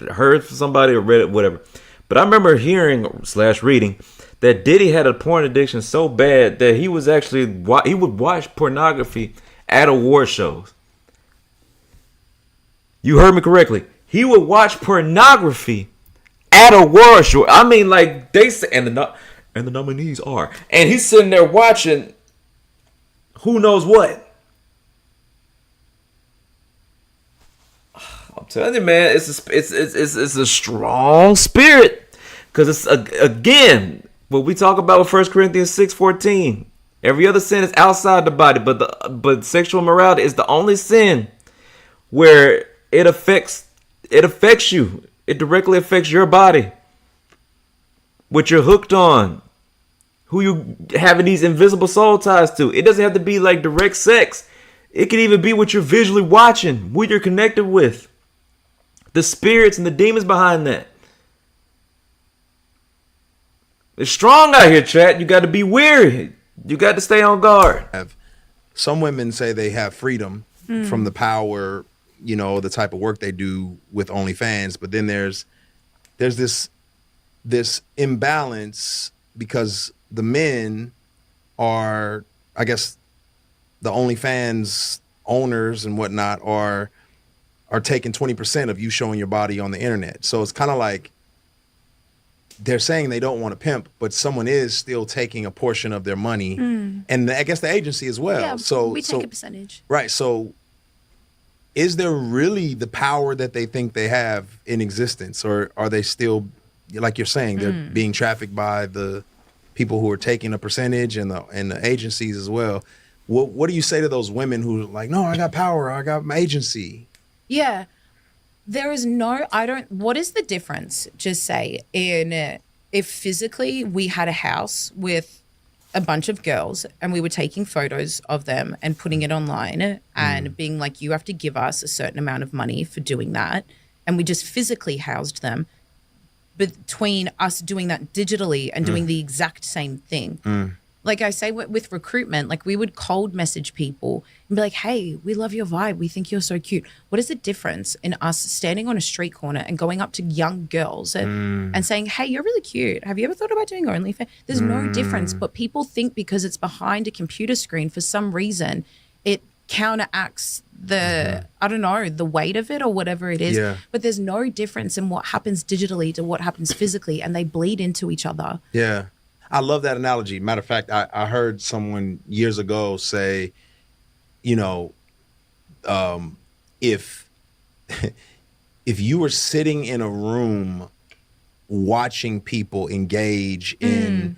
I heard from somebody or read it, whatever. But I remember hearing / reading that Diddy had a porn addiction so bad that he would watch pornography at award shows. You heard me correctly. He would watch pornography at award show. I mean, like they say, and the nominees are, and he's sitting there watching who knows what. I'm telling you, man, it's a strong spirit, because it's again what we talk about with 1 Corinthians 6:14. Every other sin is outside the body, but sexual immorality is the only sin where it affects you. It directly affects your body, what you're hooked on, who you having these invisible soul ties to. It doesn't have to be like direct sex. It can even be what you're visually watching, who you're connected with. The spirits and the demons behind that. It's strong out here, chat. You got to be wary. You got to stay on guard. Some women say they have freedom from the power, the type of work they do with OnlyFans, but then there's this imbalance because the men are, I guess, the OnlyFans owners and whatnot are taking 20% of you showing your body on the internet. So it's kind of like they're saying they don't want to pimp, but someone is still taking a portion of their money, and I guess the agency as well. Yeah, so we take a percentage. Right. So is there really the power that they think they have in existence, or are they still, like you're saying, they're being trafficked by the people who are taking a percentage and the agencies as well? What do you say to those women who are like, no, I got power, I got my agency? Yeah. What is the difference, just say, if physically we had a house with a bunch of girls and we were taking photos of them and putting it online and being like, you have to give us a certain amount of money for doing that, and we just physically housed them, between us doing that digitally and doing the exact same thing. Like I say with recruitment, like we would cold message people and be like, hey, we love your vibe. We think you're so cute. What is the difference in us standing on a street corner and going up to young girls and saying, hey, you're really cute. Have you ever thought about doing OnlyFans? There's no difference. But people think because it's behind a computer screen, for some reason, it counteracts the weight of it or whatever it is. Yeah. But there's no difference in what happens digitally to what happens physically, and they bleed into each other. Yeah. I love that analogy. Matter of fact, I heard someone years ago say, if you were sitting in a room watching people engage in,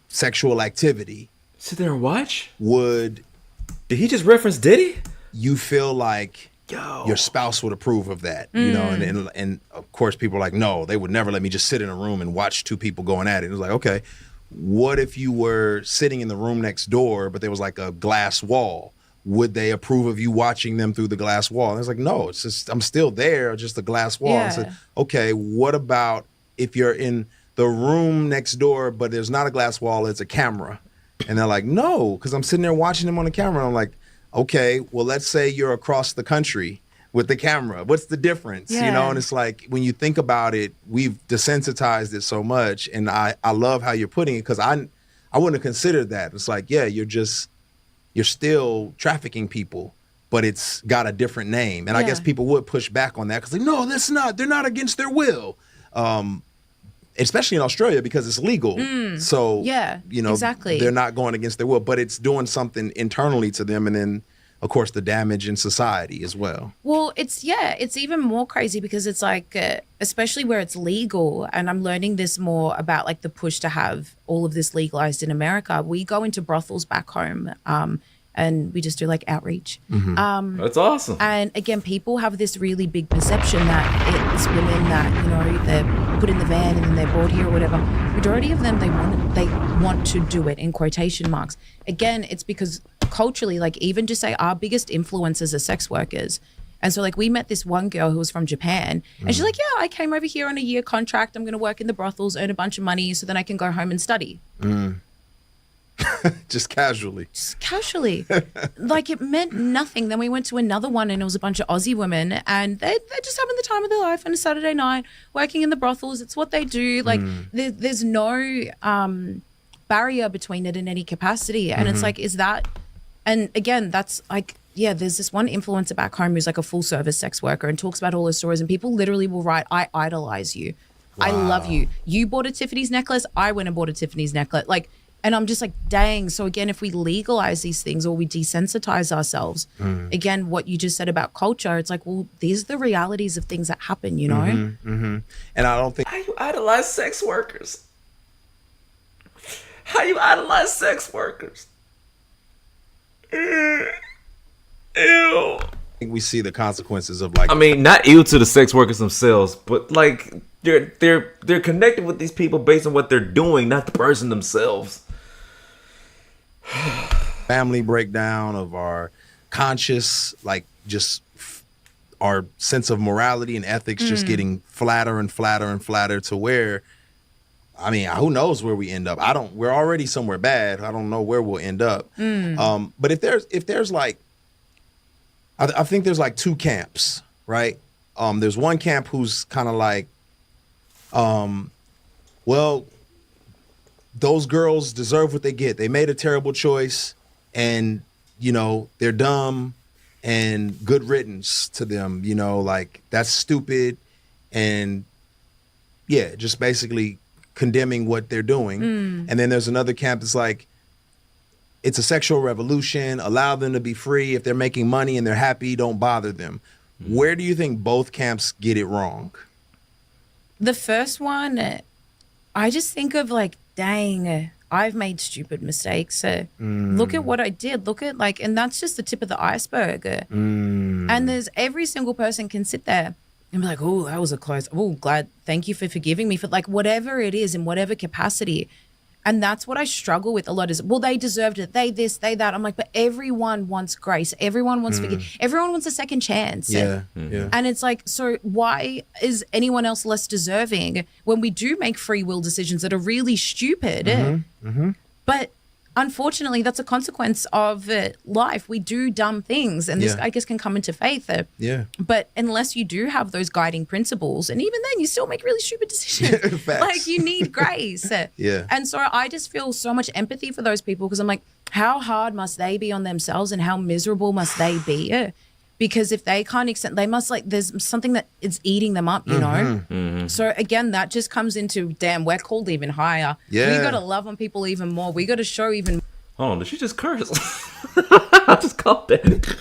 sexual activity, Sit there and watch? did he just reference Diddy? You feel like your spouse would approve of that, and of course people are like, no, they would never let me just sit in a room and watch two people going at it. It was like, okay, what if you were sitting in the room next door, but there was like a glass wall? Would they approve of you watching them through the glass wall? And it's like, no, it's just, I'm still there, just a glass wall. Yeah. I said, okay, what about if you're in the room next door, but there's not a glass wall, it's a camera? And they're like, no, because I'm sitting there watching them on the camera. And I'm like, okay, well, let's say you're across the country with the camera. What's the difference? Yeah. And it's like, when you think about it, we've desensitized it so much. And I love how you're putting it, because I wouldn't have considered that. It's like, yeah, you're still trafficking people, but it's got a different name. And I guess people would push back on that because, like, no, that's not, they're not against their will. especially in Australia because it's legal. So, Yeah, you know, exactly. they're not going against their will, but it's doing something internally to them. And then, of course, the damage in society as well. Well, it's even more crazy because it's like, especially where it's legal, and I'm learning this more about like the push to have all of this legalized in America. We go into brothels back home, and we just do like outreach. That's awesome. And again, people have this really big perception that it's women that, you know, they're put in the van and then they're brought here or whatever. Majority of them, they want to do it, in quotation marks. Again, it's because culturally, like even just say our biggest influencers are sex workers. And so like we met this one girl who was from Japan and she's like, yeah, I came over here on a year contract. I'm going to work in the brothels, earn a bunch of money so then I can go home and study. Just casually. Like it meant nothing. Then we went to another one and it was a bunch of Aussie women and they're just having the time of their life on a Saturday night, working in the brothels. It's what they do. Like there's no barrier between it in any capacity. And it's like, is that, and again, that's like, yeah, there's this one influencer back home who's like a full service sex worker and talks about all his stories and people literally will write, I idolize you. Wow. I love you. You bought a Tiffany's necklace. I went and bought a Tiffany's necklace. Like, and I'm just like, dang. So again, if we legalize these things or we desensitize ourselves, again, what you just said about culture, it's like, well, these are the realities of things that happen, you know? And I don't think How you idolize sex workers? How you idolize sex workers? Ew. we see the consequences of like. I mean, not ew to the sex workers themselves, but like they're connected with these people based on what they're doing, not the person themselves. Family breakdown of our conscious, like just our sense of morality and ethics just getting flatter and flatter and flatter to where, I mean, who knows where we end up? We're already somewhere bad. I don't know where we'll end up. But if there's like, I think there's like two camps, right? There's one camp who's kind of like, well, those girls deserve what they get. They made a terrible choice and, you know, they're dumb and good riddance to them, you know, like that's stupid. And yeah, just basically condemning what they're doing. And then there's another camp that's like, it's a sexual revolution. Allow them to be free. If they're making money and they're happy, don't bother them. Where do you think both camps get it wrong? The first one, I just think of like, dang, I've made stupid mistakes. Look at what I did. Look at like, and that's just the tip of the iceberg. And there's every single person can sit there and be like, oh, that was a close. Oh, glad. Thank you for forgiving me for like whatever it is in whatever capacity. And that's what I struggle with a lot is, well, they deserved it. They this, they that. I'm like, but everyone wants grace. Everyone wants forgiveness. Everyone wants a second chance. Yeah. And it's like, so why is anyone else less deserving when we do make free will decisions that are really stupid? But unfortunately, that's a consequence of life. We do dumb things. And this, I guess, can come into faith. But unless you do have those guiding principles, and even then, you still make really stupid decisions. Like, you need grace. And so I just feel so much empathy for those people because I'm like, how hard must they be on themselves and how miserable must they be? Because if they can't accept, they must like, there's something that is eating them up, you know? So again, that just comes into, damn, we're called even higher. We got to love on people even more. We got to show even. Hold on, did she just curse? I just caught that.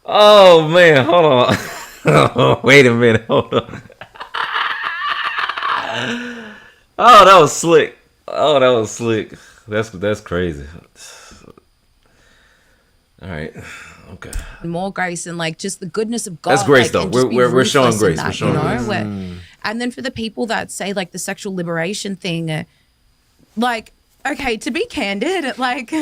Oh, man, hold on. Oh, wait a minute, hold on. Oh, that was slick. That's crazy. All right. Okay. More grace and like just the goodness of God. That's grace, like, though. We're showing grace. That, we're showing grace. And then for the people that say like the sexual liberation thing, like, okay, to be candid, like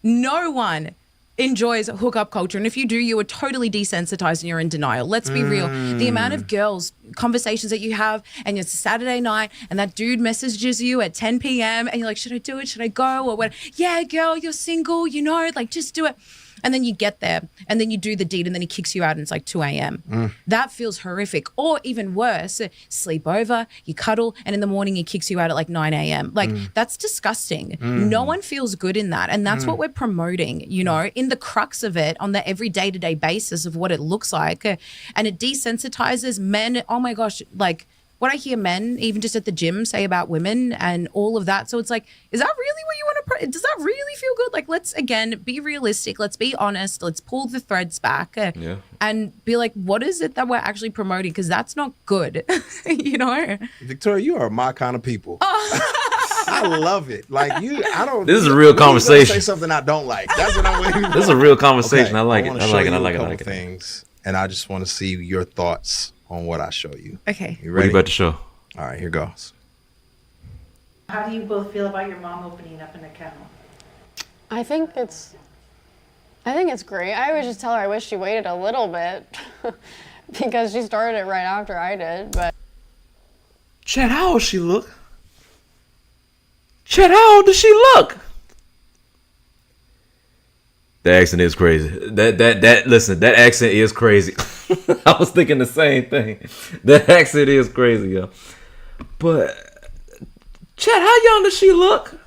no one enjoys hookup culture. And if you do, you are totally desensitized and you're in denial. Let's be real. The amount of girls, conversations that you have and it's a Saturday night and that dude messages you at 10 p.m. and you're like, should I do it? Should I go? Or what? Yeah, girl, you're single, you know, like just do it. And then you get there and then you do the deed and then he kicks you out and it's like 2 a.m. That feels horrific. Or even worse, sleep over, you cuddle, and in the morning he kicks you out at like 9 a.m. Like that's disgusting. No one feels good in that. And that's what we're promoting, you know, in the crux of it on the every day-to-day basis of what it looks like. And it desensitizes men. Oh my gosh, like what I hear men, even just at the gym, say about women and all of that. So it's like, is that really what you want to, does that really feel good? Like, let's, again, be realistic. Let's be honest. Let's pull the threads back and be like, what is it that we're actually promoting? Because that's not good, you know? Victoria, you are my kind of people. I love it. Like I don't. This is a real conversation. Say something I don't like. That's what I'm waiting for. This is a real conversation. Okay, I like it. wanna I show like it. you I a like it. I couple like it. things, and I just want to see your thoughts on what I show you. Okay. You What are ready? you about to show? All right, here goes. How do you both feel about your mom opening up an account? I think it's great. I always just tell her I wish she waited a little bit because she started it right after I did. But Chad, how old she look? Chad, how old does she look? The accent is crazy. Listen, that accent is crazy. I was thinking the same thing. That accent is crazy, yo. But Chad, how young does she look?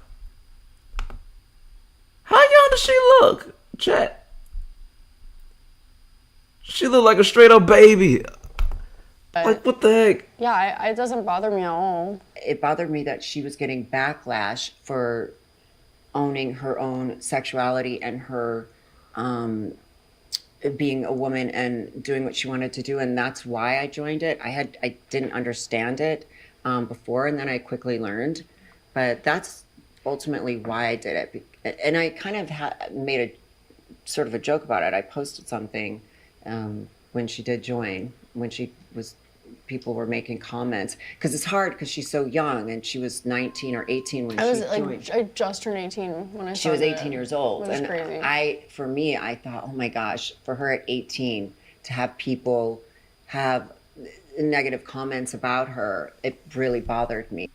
How young does she look, Chad? She look like a straight up baby. Like, what the heck? yeah, it doesn't bother me at all. It bothered me that she was getting backlash for owning her own sexuality and her being a woman and doing what she wanted to do, and that's why I joined it. I didn't understand it before, and then I quickly learned, but that's ultimately why I did it. And I kind of made a sort of a joke about it. I posted something when she did join, when she was, people were making comments, because it's hard because she's so young, and she was 19 or 18 when she joined. I just turned 18 when I She was started 18 years old. It was And crazy. I thought, oh my gosh, for her at 18 to have people have negative comments about her, it really bothered me.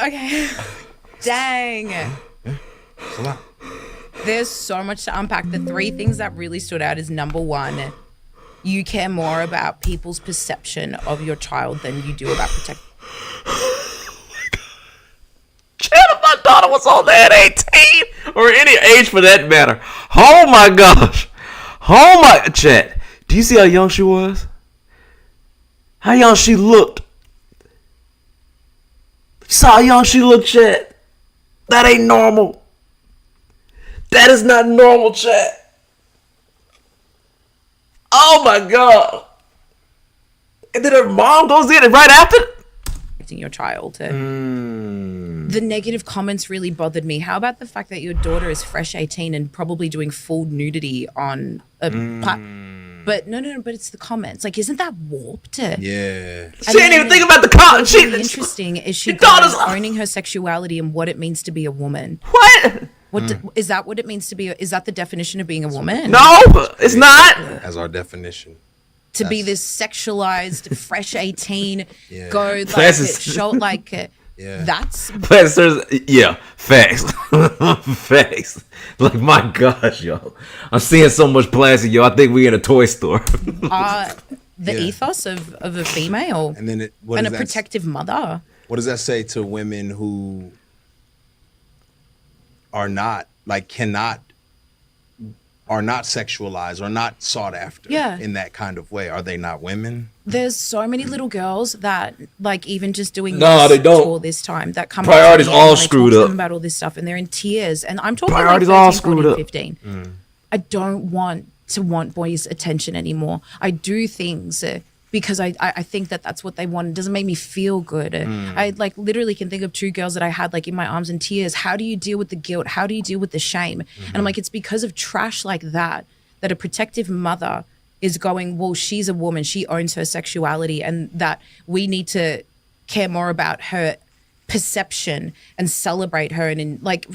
Okay. Dang. It's a lot. There's so much to unpack. The three things that really stood out is, number one, you care more about people's perception of your child than you do about protecting. Chad, if my daughter was on that 18 or any age for that matter. Oh my gosh. Oh my, Chad, do you see how young she was? How young she looked? You saw how young she looked, Chad? That ain't normal. That is not normal, Chad. Oh my God. And then her mom goes in and right after. Your child. The negative comments really bothered me. How about the fact that your daughter is fresh 18 and probably doing full nudity on a but no, but it's the comments. Like, isn't that warped? Yeah. She didn't even think about the comments. What's really interesting is she owning her sexuality and what it means to be a woman. What? Is that what it means to be? Is that the definition of being a woman? No, it's not. As our definition. To be this sexualized, fresh 18, Yeah. go like That's- show like Yeah. that's Plasters, yeah, facts. Facts. Like, my gosh, yo. I'm seeing so much plastic, yo. I think we in a toy store. the Yeah. ethos of a female And then what and does a that protective mother. What does that say to women who are not, like, are not sexualized or not sought after in that kind of way? Are they not women? There's so many little girls that, like, even just doing No, this they don't. tour this time that come Priorities up to me all and I talk screwed to them up. about all this stuff, and they're in tears. And I'm talking Priorities like 13, all screwed 14, up. 15. I don't want boys' attention anymore. I do things because I think that that's what they want. It doesn't make me feel good. I like literally can think of two girls that I had like in my arms in tears. How do you deal with the guilt? How do you deal with the shame? And I'm like, it's because of trash like that a protective mother is going, well, she's a woman, she owns her sexuality, and that we need to care more about her perception and celebrate her. And like,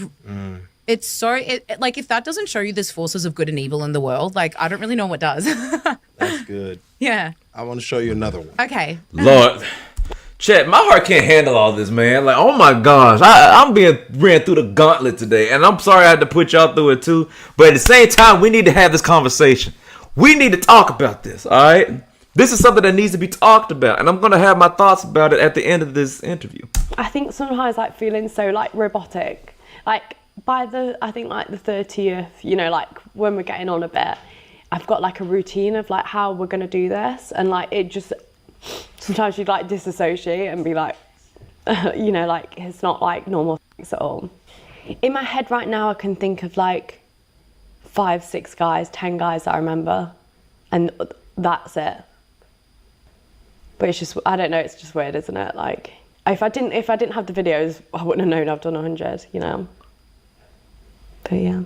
it's so, like, if that doesn't show you there's forces of good and evil in the world, like, I don't really know what does. That's good. Yeah. I want to show you another one. Okay. Lord. Chet, my heart can't handle all this, man. Like, oh my gosh. I'm being ran through the gauntlet today. And I'm sorry I had to put y'all through it too. But at the same time, we need to have this conversation. We need to talk about this, all right? This is something that needs to be talked about. And I'm going to have my thoughts about it at the end of this interview. I think sometimes like feeling so like robotic, like by the, I think like the 30th, you know, like when we're getting on a bit, I've got like a routine of like how we're gonna do this, and like it just sometimes you'd like disassociate and be like, you know, like it's not like normal sex at all. In my head right now, I can think of like 5, 6 guys, 10 guys that I remember, and that's it. But it's just, I don't know, it's just weird, isn't it? Like, if I didn't have the videos, I wouldn't have known I've done 100, you know? But yeah.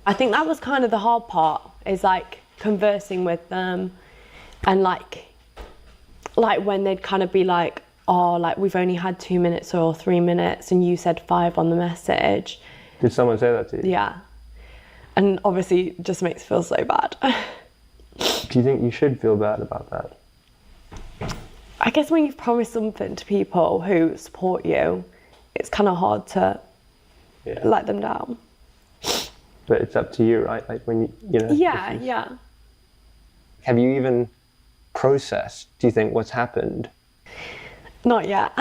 I think that was kind of the hard part, is like conversing with them, and like when they'd kind of be like, oh, like we've only had 2 minutes or 3 minutes and you said 5 on the message. Did someone say that to you? Yeah. And obviously it just makes me feel so bad. Do you think you should feel bad about that? I guess when you've promised something to people who support you, it's kind of hard to let them down. But it's up to you, right? Like when you know. Yeah, yeah. Have you even processed, do you think, what's happened? Not yet.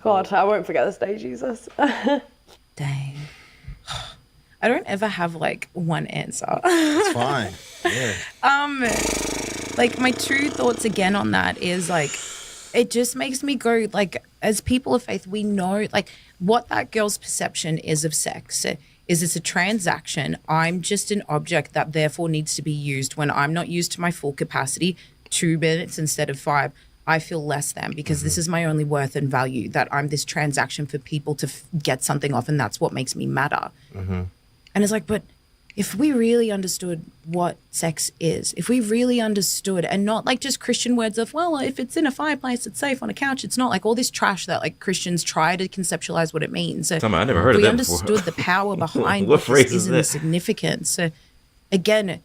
God, I won't forget this day, Jesus. Dang. I don't ever have like one answer. It's fine. Yeah. Like my true thoughts again on that is like, it just makes me go like, as people of faith, we know like what that girl's perception is of sex. Is it's a transaction. I'm just an object that therefore needs to be used. When I'm not used to my full capacity, 2 minutes instead of 5, I feel less than, because this is my only worth and value, that I'm this transaction for people to get something off, and that's what makes me matter. And it's like, but if we really understood what sex is, if we really understood, and not like just Christian words of, well, if it's in a fireplace, it's safe, on a couch, it's not, like all this trash that like Christians try to conceptualize what it means. So I never heard of that before. We understood the power behind What what phrase this is is and the that? significance. So again,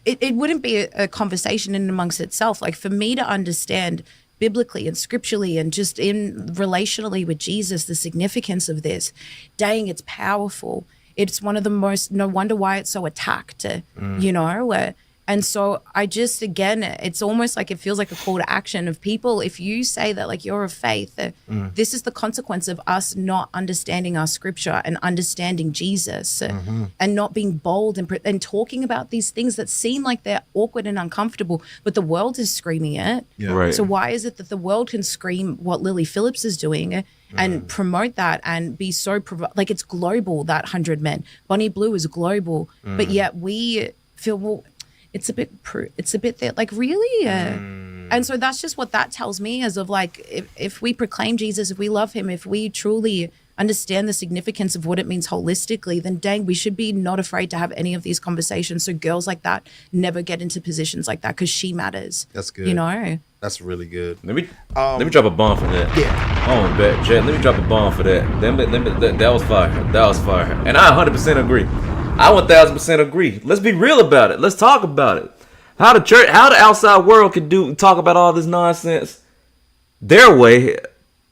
it wouldn't be a conversation in and amongst itself. Like for me to understand biblically and scripturally and just in relationally with Jesus, the significance of this, dang, it's powerful. It's one of the most, no wonder why it's so attacked, you know? And so I just, again, it's almost like it feels like a call to action of people. If you say that like you're of faith, this is the consequence of us not understanding our scripture and understanding Jesus and not being bold and talking about these things that seem like they're awkward and uncomfortable, but the world is screaming it. Yeah. Right. So why is it that the world can scream what Lily Phillips is doing and promote that and be so, like it's global, that 100 Men. Bonnie Blue is global, but yet we feel, well, it's a bit there, like really? And so that's just what that tells me, is of like, if we proclaim Jesus, if we love him, if we truly understand the significance of what it means holistically, then dang, we should be not afraid to have any of these conversations. So girls like that never get into positions like that, because she matters. That's good. You know? That's really good. Let me drop a bomb for that. Yeah. Oh, bet, Jet. Let me drop a bomb for that. That was fire. That was fire. And I 100% agree. I 1000% agree. Let's be real about it. Let's talk about it. How the outside world can talk about all this nonsense their way,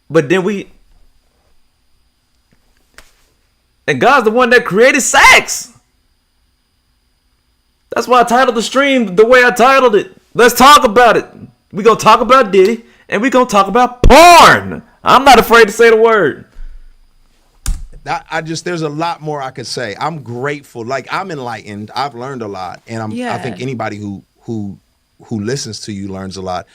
but then and God's the one that created sex. That's why I titled the stream the way I titled it. Let's talk about it. We gonna talk about Diddy, and we gonna talk about porn. I'm not afraid to say the word. There's a lot more I could say. I'm grateful. Like, I'm enlightened. I've learned a lot, and I think anybody who listens to you learns a lot.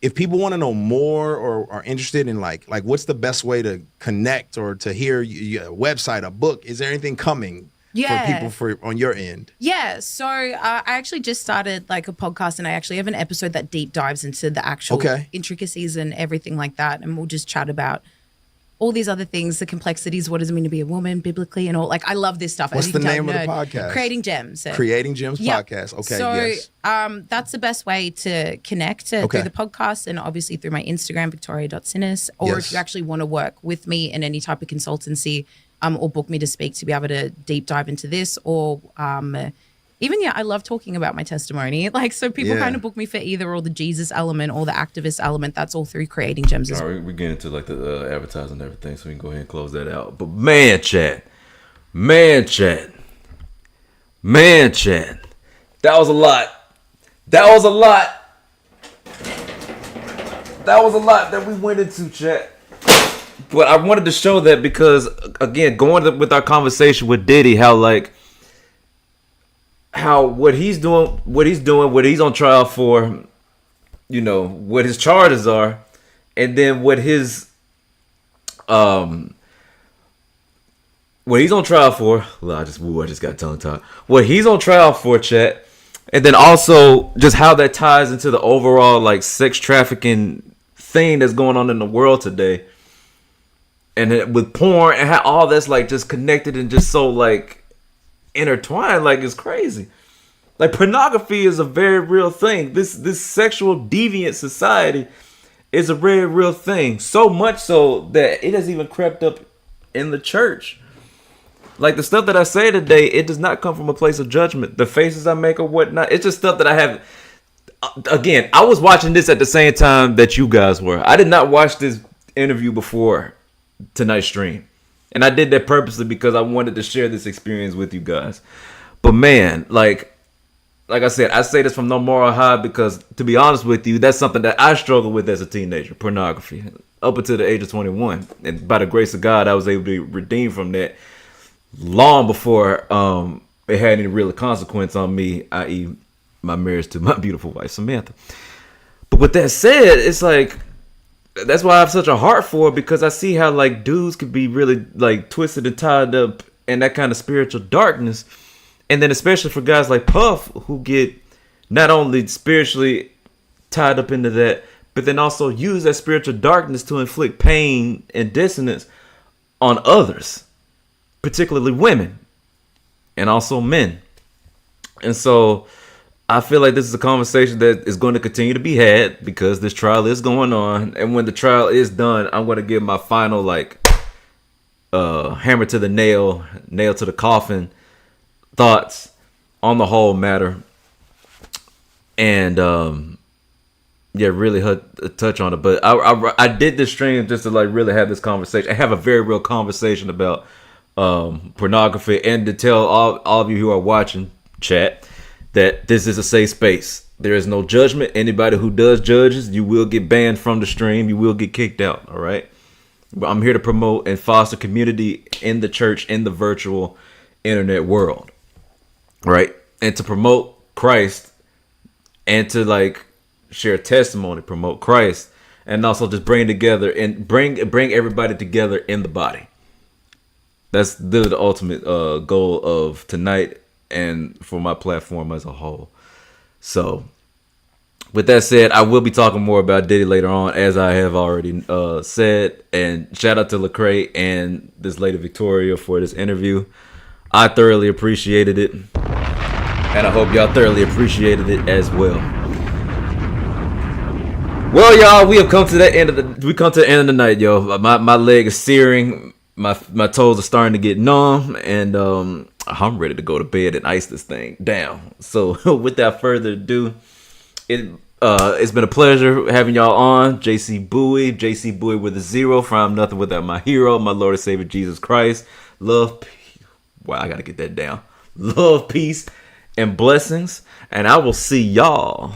If people want to know more or are interested in like what's the best way to connect or to hear your website, a book, is there anything coming for people on your end? Yeah, so I actually just started like a podcast, and I actually have an episode that deep dives into the actual intricacies and everything like that, and we'll just chat about all these other things, the complexities, what does it mean to be a woman biblically, and all. Like, I love this stuff. What's the name of the podcast? Creating Gems. Creating Gems podcast. Okay, so, yes. That's the best way to connect through the podcast, and obviously through my Instagram, victoria.sinis, or if you actually want to work with me in any type of consultancy, or book me to speak to be able to deep dive into this, or even, I love talking about my testimony. Like, so people kind of book me for either or the Jesus element or the activist element. That's all through Creating Gems. All right, we get into like the advertising and everything, so we can go ahead and close that out. But man, chat. That was a lot. That was a lot that we went into, chat. But I wanted to show that because, again, with our conversation with Diddy, how like how what he's on trial for, you know, what his charges are, and then what he's on trial for. Well, I just got tongue tied. What he's on trial for, chat, and then also just how that ties into the overall like sex trafficking thing that's going on in the world today, and with porn and how all that's like just connected and just so like intertwined, like it's crazy. Like pornography is a very real thing. This sexual deviant society is a very real thing. So much so that it has even crept up in the church. Like the stuff that I say today, it does not come from a place of judgment. The faces I make or whatnot, it's just stuff that I have. Again, I was watching this at the same time that you guys were. I did not watch this interview before tonight's stream. And I did that purposely because I wanted to share this experience with you guys. But man, like I said, I say this from no moral high because, to be honest with you, that's something that I struggled with as a teenager, pornography, up until the age of 21. And by the grace of God, I was able to be redeemed from that long before it had any real consequence on me, i.e. my marriage to my beautiful wife, Samantha. But with that said, it's like, that's why I have such a heart for it, because I see how like dudes could be really like twisted and tied up in that kind of spiritual darkness. And then especially for guys like Puff, who get not only spiritually tied up into that, but then also use that spiritual darkness to inflict pain and dissonance on others, particularly women and also men. And so I feel like this is a conversation that is going to continue to be had because this trial is going on. And when the trial is done, I'm going to give my final like hammer to the nail to the coffin thoughts on the whole matter, and really touch on it. But I did this stream just to like really have this conversation. I have a very real conversation about pornography, and to tell all of you who are watching chat that this is a safe space. There is no judgment. Anybody who does judges, you will get banned from the stream. You will get kicked out. All right. But I'm here to promote and foster community in the church, in the virtual internet world. Right. And to promote Christ and to like share testimony, promote Christ, and also just bring together and bring everybody together in the body. That's the ultimate goal of tonight and for my platform as a whole. So with that said, I will be talking more about Diddy later on, as I have already said. And shout out to Lecrae and this lady Victoria for this interview. I thoroughly appreciated it, and I hope y'all thoroughly appreciated it as well. Well, y'all, we come to the end of the night, yo. My leg is searing, my toes are starting to get numb, and I'm ready to go to bed and ice this thing down. So without further ado, it's been a pleasure having y'all on. JC Bowie with a 0 from Nothing Without My Hero, my Lord and Savior Jesus Christ. Love, wow, I gotta get that down. Love, peace, and blessings. And I will see y'all